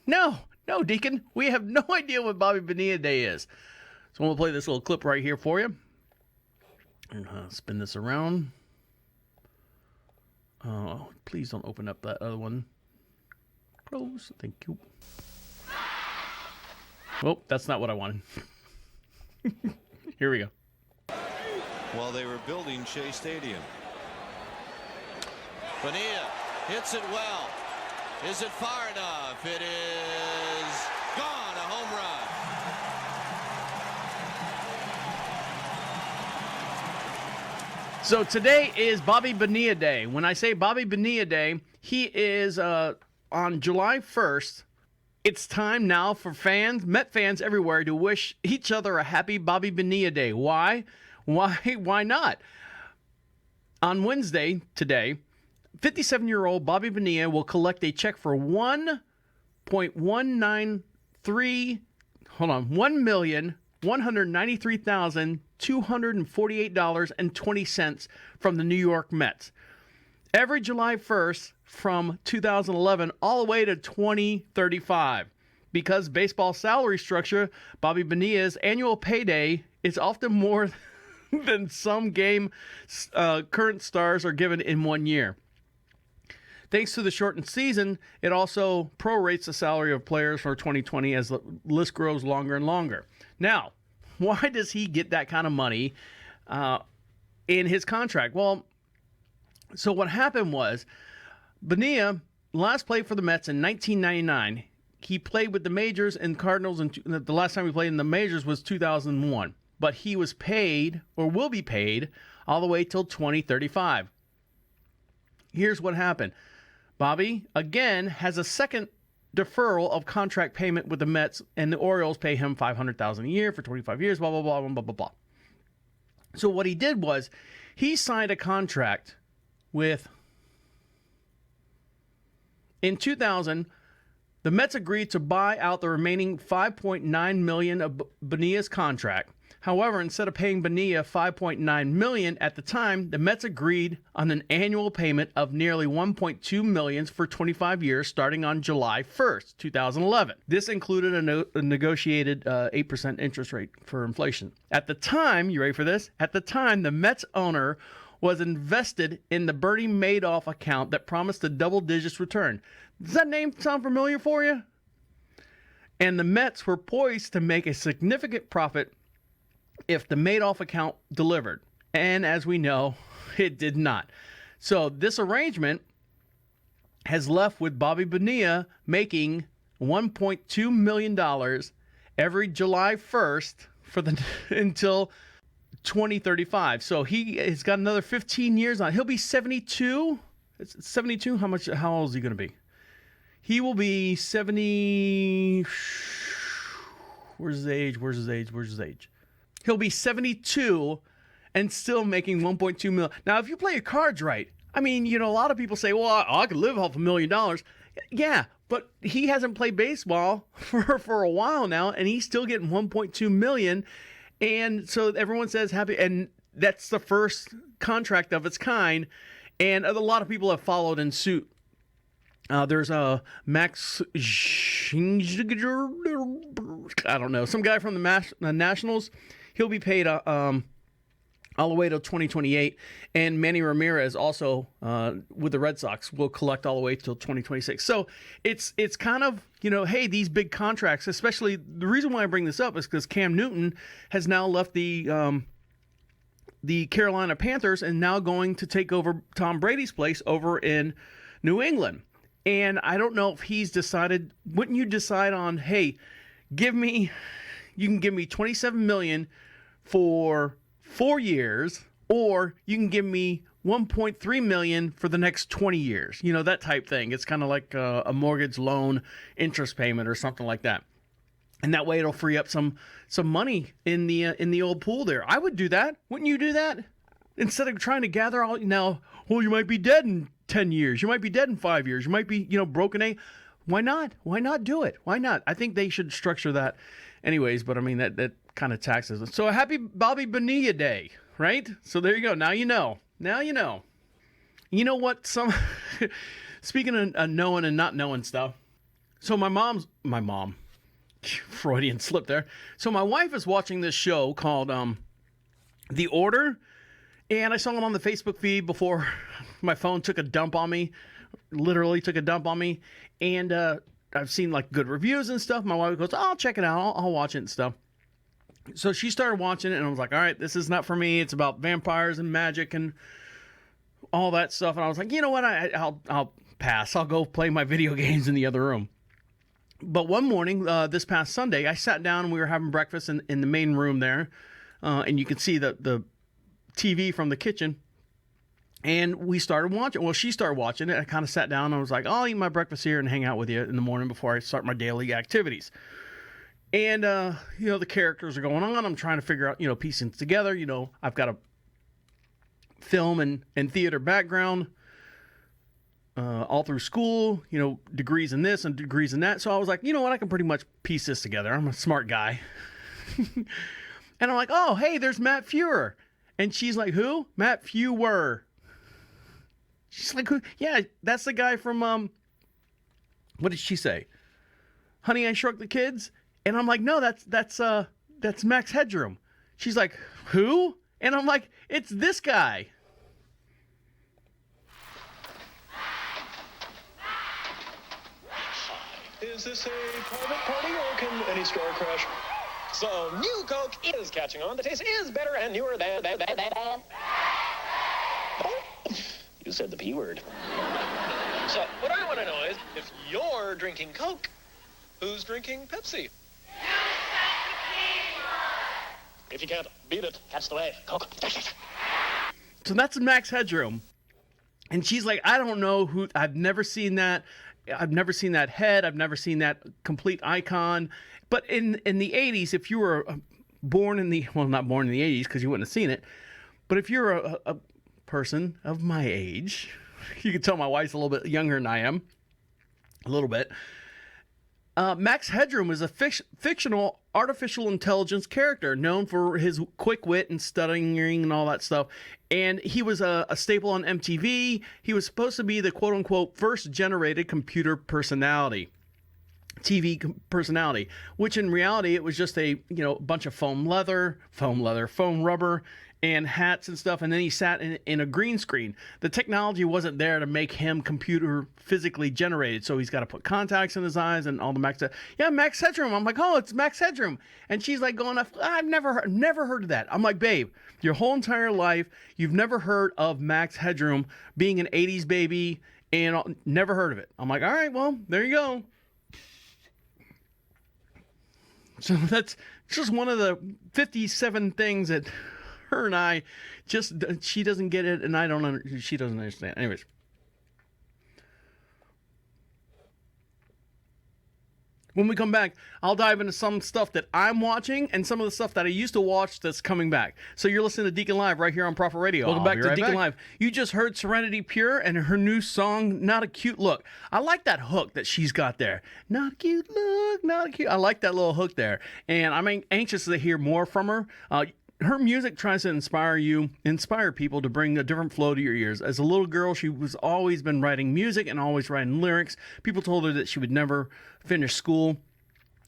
No, Deacon. We have no idea what Bobbi Bonilla Day is. So I'm going to play this little clip right here for you. And spin this around. Oh, please don't open up that other one. Close. Thank you. Oh, that's not what I wanted. Here we go. While they were building Shea Stadium. Bonilla hits it well. Is it far enough? It is gone. A home run. So today is Bobbi Bonilla Day. When I say Bobbi Bonilla Day, he is on July 1st. It's time now for Met fans everywhere to wish each other a happy Bobbi Bonilla Day. Why? Why not? On Wednesday, today, 57-year-old Bobbi Bonilla will collect a check for $1,193,248.20 from the New York Mets. Every July 1st from 2011 all the way to 2035. Because baseball salary structure, Bobbi Bonilla's annual payday is often more than some game current stars are given in 1 year. Thanks to the shortened season, it also prorates the salary of players for 2020 as the list grows longer and longer. Now, why does he get that kind of money in his contract? Well, so what happened was, Bonilla last played for the Mets in 1999. He played with the majors and Cardinals, and the last time he played in the majors was 2001. But he was paid, or will be paid, all the way till 2035. Here's what happened. Bobby, again, has a second deferral of contract payment with the Mets, and the Orioles pay him $500,000 a year for 25 years, blah, blah, blah, blah, blah, blah. So what he did was he signed a contract with, in 2000, the Mets agreed to buy out the remaining $5.9 million of Bonilla's contract. However, instead of paying Bonilla $5.9 million at the time, the Mets agreed on an annual payment of nearly $1.2 million for 25 years, starting on July 1st, 2011. This included a negotiated 8% interest rate for inflation. At the time, you ready for this? At the time, the Mets owner was invested in the Bernie Madoff account that promised a double-digits return. Does that name sound familiar for you? And the Mets were poised to make a significant profit if the Madoff account delivered. And as we know, it did not. So this arrangement has left with Bobbi Bonilla making $1.2 million every July 1st until 2035. So he has got another 15 years on. He'll be 72. 72? How old is he going to be? He will be 70. Where's his age? He'll be 72 and still making $1.2 million. Now, if you play your cards right, I mean, a lot of people say, well, I could live off $1 million. Yeah, But he hasn't played baseball for a while now, and he's still getting $1.2 million. And so everyone says happy, and that's the first contract of its kind. And a lot of people have followed in suit. There's a Max, I don't know, some guy from the Nationals. He'll be paid all the way till 2028. And Manny Ramirez also with the Red Sox will collect all the way till 2026. So it's kind of, hey, these big contracts, especially the reason why I bring this up is because Cam Newton has now left the Carolina Panthers and now going to take over Tom Brady's place over in New England. And I don't know if he's decided, wouldn't you decide on, hey, you can give me $27 million for 4 years, or you can give me $1.3 million for the next 20 years. That type thing. It's kind of like a mortgage loan interest payment or something like that. And that way it'll free up some money in the old pool there. I would do that. Wouldn't you do that? Instead of trying to gather all now, well, you might be dead in 10 years. You might be dead in 5 years. You might be, broken A. Why not? Why not do it? Why not? I think they should structure that anyways, but I mean, that kind of taxes us. So a happy Bobbi Bonilla Day, right? So there you go. Now you know. Now you know. You know what? Speaking of knowing and not knowing stuff. So my mom, Freudian slip there. So my wife is watching this show called The Order. And I saw it on the Facebook feed before my phone took a dump on me. Literally took a dump on me. And I've seen like good reviews and stuff. My wife goes, I'll check it out. I'll watch it and stuff. So she started watching it and I was like, all right, this is not for me. It's about vampires and magic and all that stuff. And I was like, you know what? I'll pass. I'll go play my video games in the other room. But one morning, this past Sunday, I sat down and we were having breakfast in the main room there. And you could see the TV from the kitchen. And we started watching. Well, she started watching it. I kind of sat down and I was like, I'll eat my breakfast here and hang out with you in the morning before I start my daily activities. And, the characters are going on. I'm trying to figure out, piecing it together. I've got a film and theater background all through school, degrees in this and degrees in that. So I was like, you know what? I can pretty much piece this together. I'm a smart guy. And I'm like, oh, hey, there's Matt Fuhrer. And she's like, who? Matt Fuhrer. She's like, who? Yeah, that's the guy from, what did she say? Honey, I Shrunk the Kids? And I'm like, no, that's Max Headroom. She's like, who? And I'm like, it's this guy. Is this a private party or can any store crash? So, new Coke is catching on. The taste is better and newer than. Oh, you said the P word. So, what I want to know is, if you're drinking Coke, who's drinking Pepsi? If you can't beat it, catch the wave. Coke. So that's Max Headroom. And she's like, I don't know who, I've never seen that. I've never seen that head. I've never seen that complete icon. But in the 80s, if you were born in the, well, not born in the 80s because you wouldn't have seen it, but if you're a person of my age, you can tell my wife's a little bit younger than I am, a little bit. Max Headroom is a fictional artificial intelligence character known for his quick wit and stuttering and all that stuff. And he was a staple on MTV. He was supposed to be the quote-unquote first generated computer personality, TV personality, which in reality it was just a bunch of foam rubber, and hats and stuff, and then he sat in a green screen. The technology wasn't there to make him computer physically generated, so he's got to put contacts in his eyes and all the Max. Yeah, Max Headroom. I'm like, oh, it's Max Headroom, and she's like going, I've never heard of that. I'm like, babe, your whole entire life you've never heard of Max Headroom being an '80s baby, and never heard of it. I'm like, all right, well, there you go. So that's just one of the 57 things that her and I she doesn't get it, and she doesn't understand. Anyways. When we come back, I'll dive into some stuff that I'm watching and some of the stuff that I used to watch that's coming back. So you're listening to Deacon Live right here on Prophet Radio. Welcome back to Deacon Live. You just heard Serenity Pure and her new song, Not a Cute Look. I like that hook that she's got there. Not a cute look, not a cute. I like that little hook there. And I'm anxious to hear more from her. Her music tries to inspire people to bring a different flow to your ears. As a little girl, she was always been writing music and always writing lyrics. People told her that she would never finish school.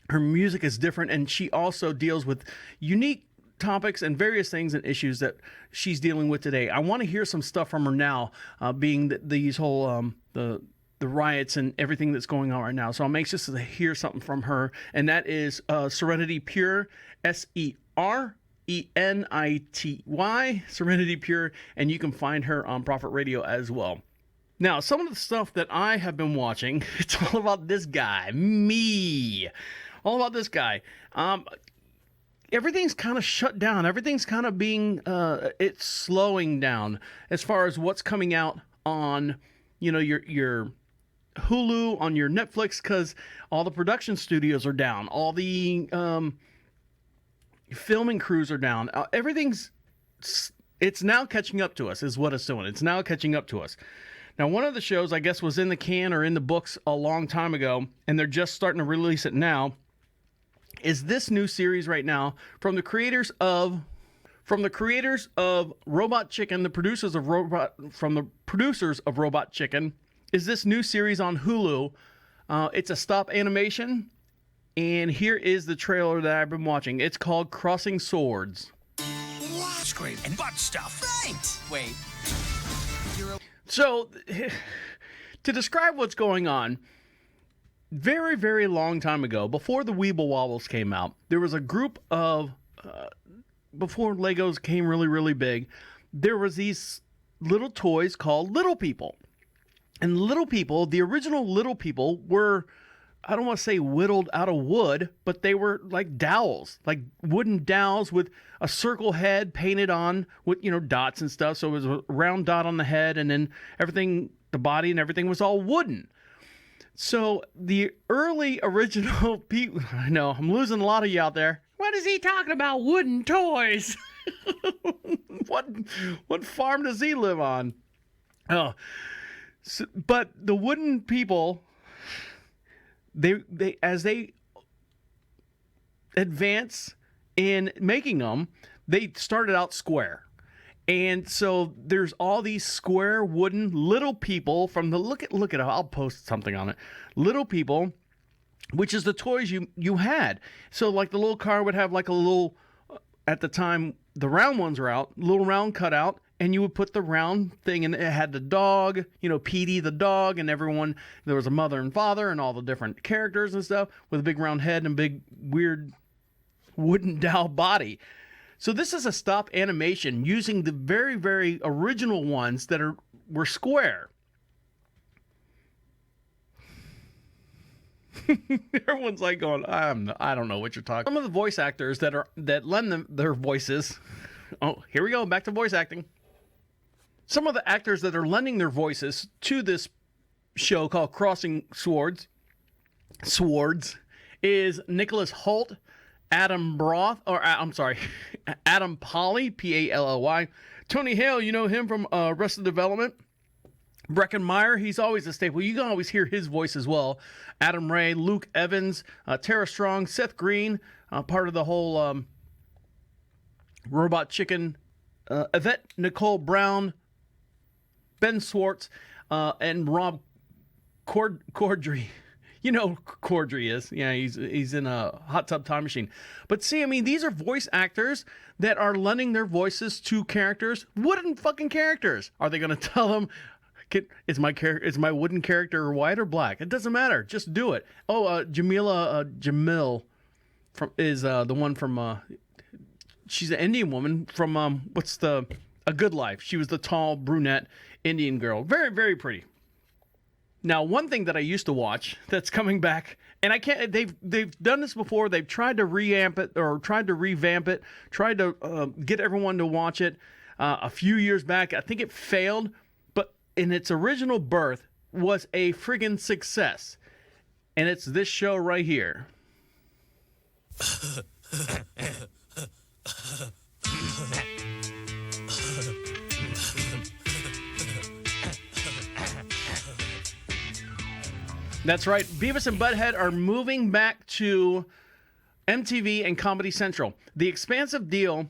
Her music is different, and she also deals with unique topics and various things and issues that she's dealing with today. I want to hear some stuff from her now, being these whole the riots and everything that's going on right now. So I'm anxious to hear something from her, and that is Serenity Pure, SERENITY, Serenity Pure, and you can find her on Prophet Radio as well. Now, some of the stuff that I have been watching, it's all about this guy, me. All about this guy. Everything's kind of shut down. Everything's kind of being, it's slowing down as far as what's coming out on, your Hulu, on your Netflix, because all the production studios are down. All the filming crews are down. It's now catching up to us, is what it's doing. It's now catching up to us. Now, one of the shows, I guess, was in the can or in the books a long time ago, and they're just starting to release it now, is this new series right now from the creators of Robot Chicken, the producers of Robot Chicken, is this new series on Hulu. It's a stop animation, and here is the trailer that I've been watching. It's called Crossing Swords. Scream and butt stuff. Right. Wait. So, to describe what's going on, very, very long time ago, before the Weeble Wobbles came out, there was a group of, before Legos came really, really big, there was these little toys called Little People. And Little People, the original Little People were, I don't want to say whittled out of wood, but they were like dowels, like wooden dowels with a circle head painted on with, dots and stuff. So it was a round dot on the head, and then everything, the body and everything was all wooden. So the early original people, I know, I'm losing a lot of you out there. What is he talking about, wooden toys? What farm does he live on? Oh, so, but the wooden people, they as they advance in making them, they started out square. And so there's all these square wooden little people from the look at I'll post something on it. Little people, which is the toys you had. So like the little car would have like a little, at the time the round ones were out, little round cutout, and you would put the round thing, and it had the dog, Petey the dog, and everyone, there was a mother and father and all the different characters and stuff with a big round head and big weird wooden dowel body. So this is a stop animation using the very, very original ones that were square. Everyone's like going, I don't know what you're talking. Some of the voice actors that lend their voices. Oh, here we go, back to voice acting. Some of the actors that are lending their voices to this show called Crossing Swords is Nicholas Hoult, Adam Pally, Pally, Tony Hale, you know him from Arrested Development. Breckin Meyer, he's always a staple. You can always hear his voice as well. Adam Ray, Luke Evans, Tara Strong, Seth Green, part of the whole Robot Chicken, Yvette Nicole Brown, Ben Schwartz, and Rob Corddry. You know who Corddry is. Yeah, he's in a Hot Tub Time Machine. But see, I mean, these are voice actors that are lending their voices to characters, wooden fucking characters. Are they going to tell them, is my wooden character white or black? It doesn't matter. Just do it. Oh, Jamil is the one from, she's an Indian woman from, A Good Life. She was the tall, brunette Indian girl. Very, very pretty. Now, one thing that I used to watch that's coming back, and I can't, they've done this before. They've tried to revamp it, tried to get everyone to watch it a few years back. I think it failed, but in its original birth was a friggin' success. and it's this show right here. That's right. Beavis and Butthead are moving back to MTV and Comedy Central. The expansive deal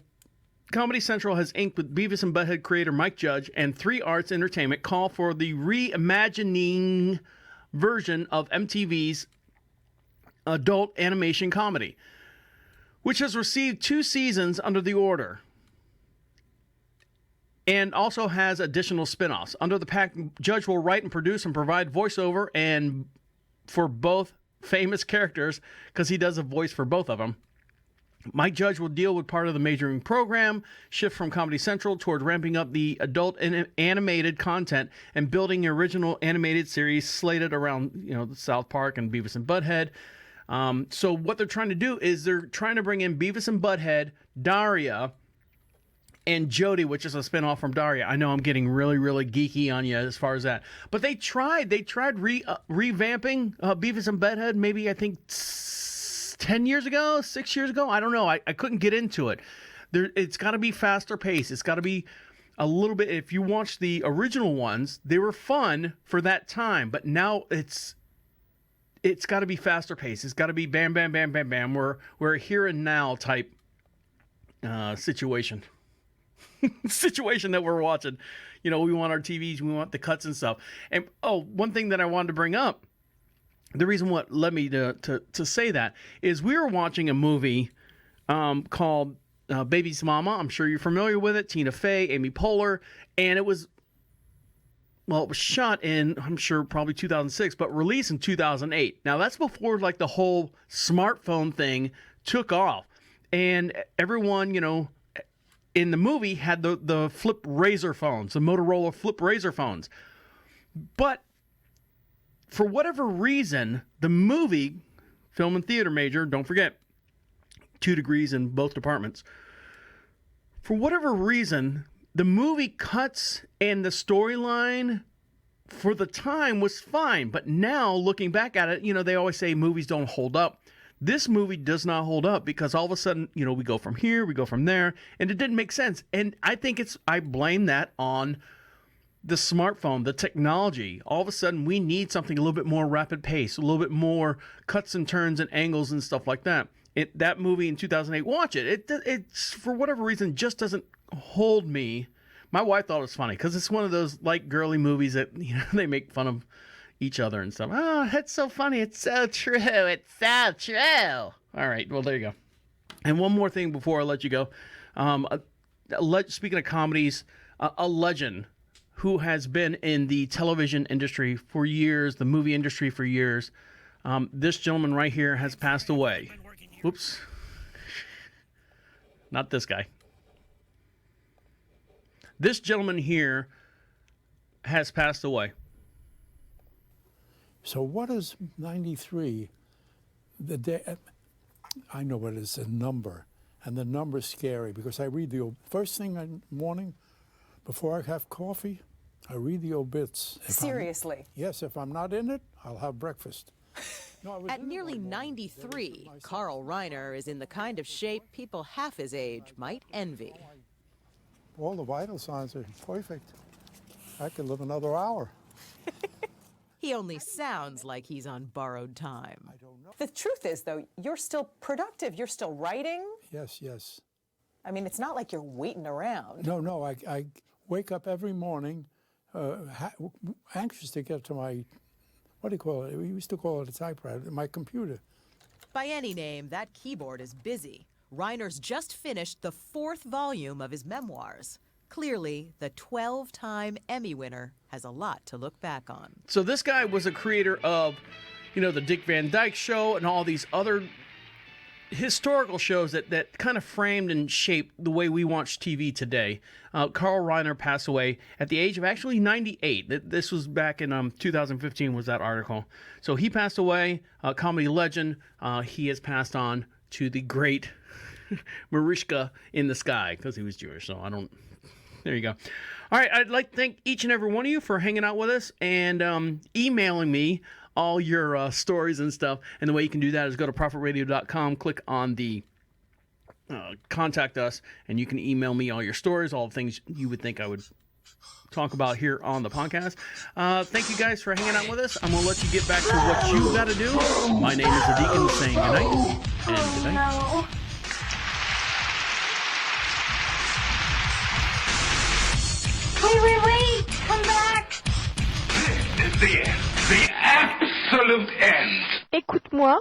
Comedy Central has inked with Beavis and Butthead creator Mike Judge and 3 Arts Entertainment call for the reimagining version of MTV's adult animation comedy, which has received 2 seasons under the order and also has additional spin-offs. Under the pact, Judge will write and produce and provide voiceover and for both famous characters, because he does a voice for both of them. Mike Judge will deal with part of the majoring program, shift from Comedy Central toward ramping up the adult animated content and building an original animated series slated around, the South Park and Beavis and Butthead. So what they're trying to do is they're trying to bring in Beavis and Butthead, Daria, and Jody, which is a spinoff from Daria. I know I'm getting really, really geeky on you as far as that. But they tried revamping Beavis and Butthead maybe, I think, 10 years ago, 6 years ago. I don't know. I couldn't get into it. It's got to be faster paced. It's got to be a little bit. If you watch the original ones, they were fun for that time. But now it's got to be faster paced. It's got to be bam, bam, bam, bam, bam. We're a here and now type situation. Situation that we're watching. We want our TVs, we want the cuts and stuff. And one thing that I wanted to bring up, the reason what led me to say that is we were watching a movie called Baby's Mama. I'm sure you're familiar with it. Tina Fey, Amy Poehler, and it was shot in, I'm sure, probably 2006, but released in 2008. Now that's before like the whole smartphone thing took off, and everyone, in the movie had the flip razor phones, the Motorola flip razor phones. But for whatever reason, the movie, film and theater major, don't forget, 2 degrees in both departments. For whatever reason, the movie cuts and the storyline for the time was fine. But now, looking back at it, they always say movies don't hold up. This movie does not hold up because all of a sudden, we go from here, we go from there, and it didn't make sense. And I think I blame that on the smartphone, the technology. All of a sudden, we need something a little bit more rapid pace, a little bit more cuts and turns and angles and stuff like that. That movie in 2008, watch it. It's for whatever reason, just doesn't hold me. My wife thought it was funny because it's one of those light girly movies that, they make fun of each other and stuff. Oh, that's so funny. It's so true. It's so true. All right. Well, there you go. And one more thing before I let you go. Speaking of comedies, a legend who has been in the television industry for years, the movie industry for years. This gentleman right here has passed away. Whoops. Not this guy. This gentleman here has passed away. So what is 93? The day, I know what it is, a number. And the number's scary because I read the first thing in the morning before I have coffee, I read the obits. Seriously? Yes, if I'm not in it, I'll have breakfast. No, At nearly 93, Carl Reiner is in the kind of shape people half his age might envy. All the vital signs are perfect. I could live another hour. He only sounds like he's on borrowed time. I don't know. The truth is, though, you're still productive. You're still writing. Yes, yes. I mean, it's not like you're waiting around. No, I wake up every morning anxious to get to my, what do you call it? We used to call it a typewriter, my computer. By any name, that keyboard is busy. Reiner's just finished the 4th volume of his memoirs. Clearly, the 12-time Emmy winner has a lot to look back on. So this guy was a creator of, the Dick Van Dyke Show and all these other historical shows that kind of framed and shaped the way we watch TV today. Carl Reiner passed away at the age of actually 98. This was back in 2015 was that article. So he passed away, comedy legend. He has passed on to the great Marishka in the sky because he was Jewish. So there you go. All right, I'd like to thank each and every one of you for hanging out with us and emailing me all your stories and stuff. And the way you can do that is go to prophetradio.com, click on the contact us, and you can email me all your stories, all the things you would think I would talk about here on the podcast. Thank you guys for hanging out with us. I'm going to let you get back to what you got to do. My name is the Deacon saying goodnight. And goodnight. Wait, come back. This is the end. The absolute end. Écoute-moi.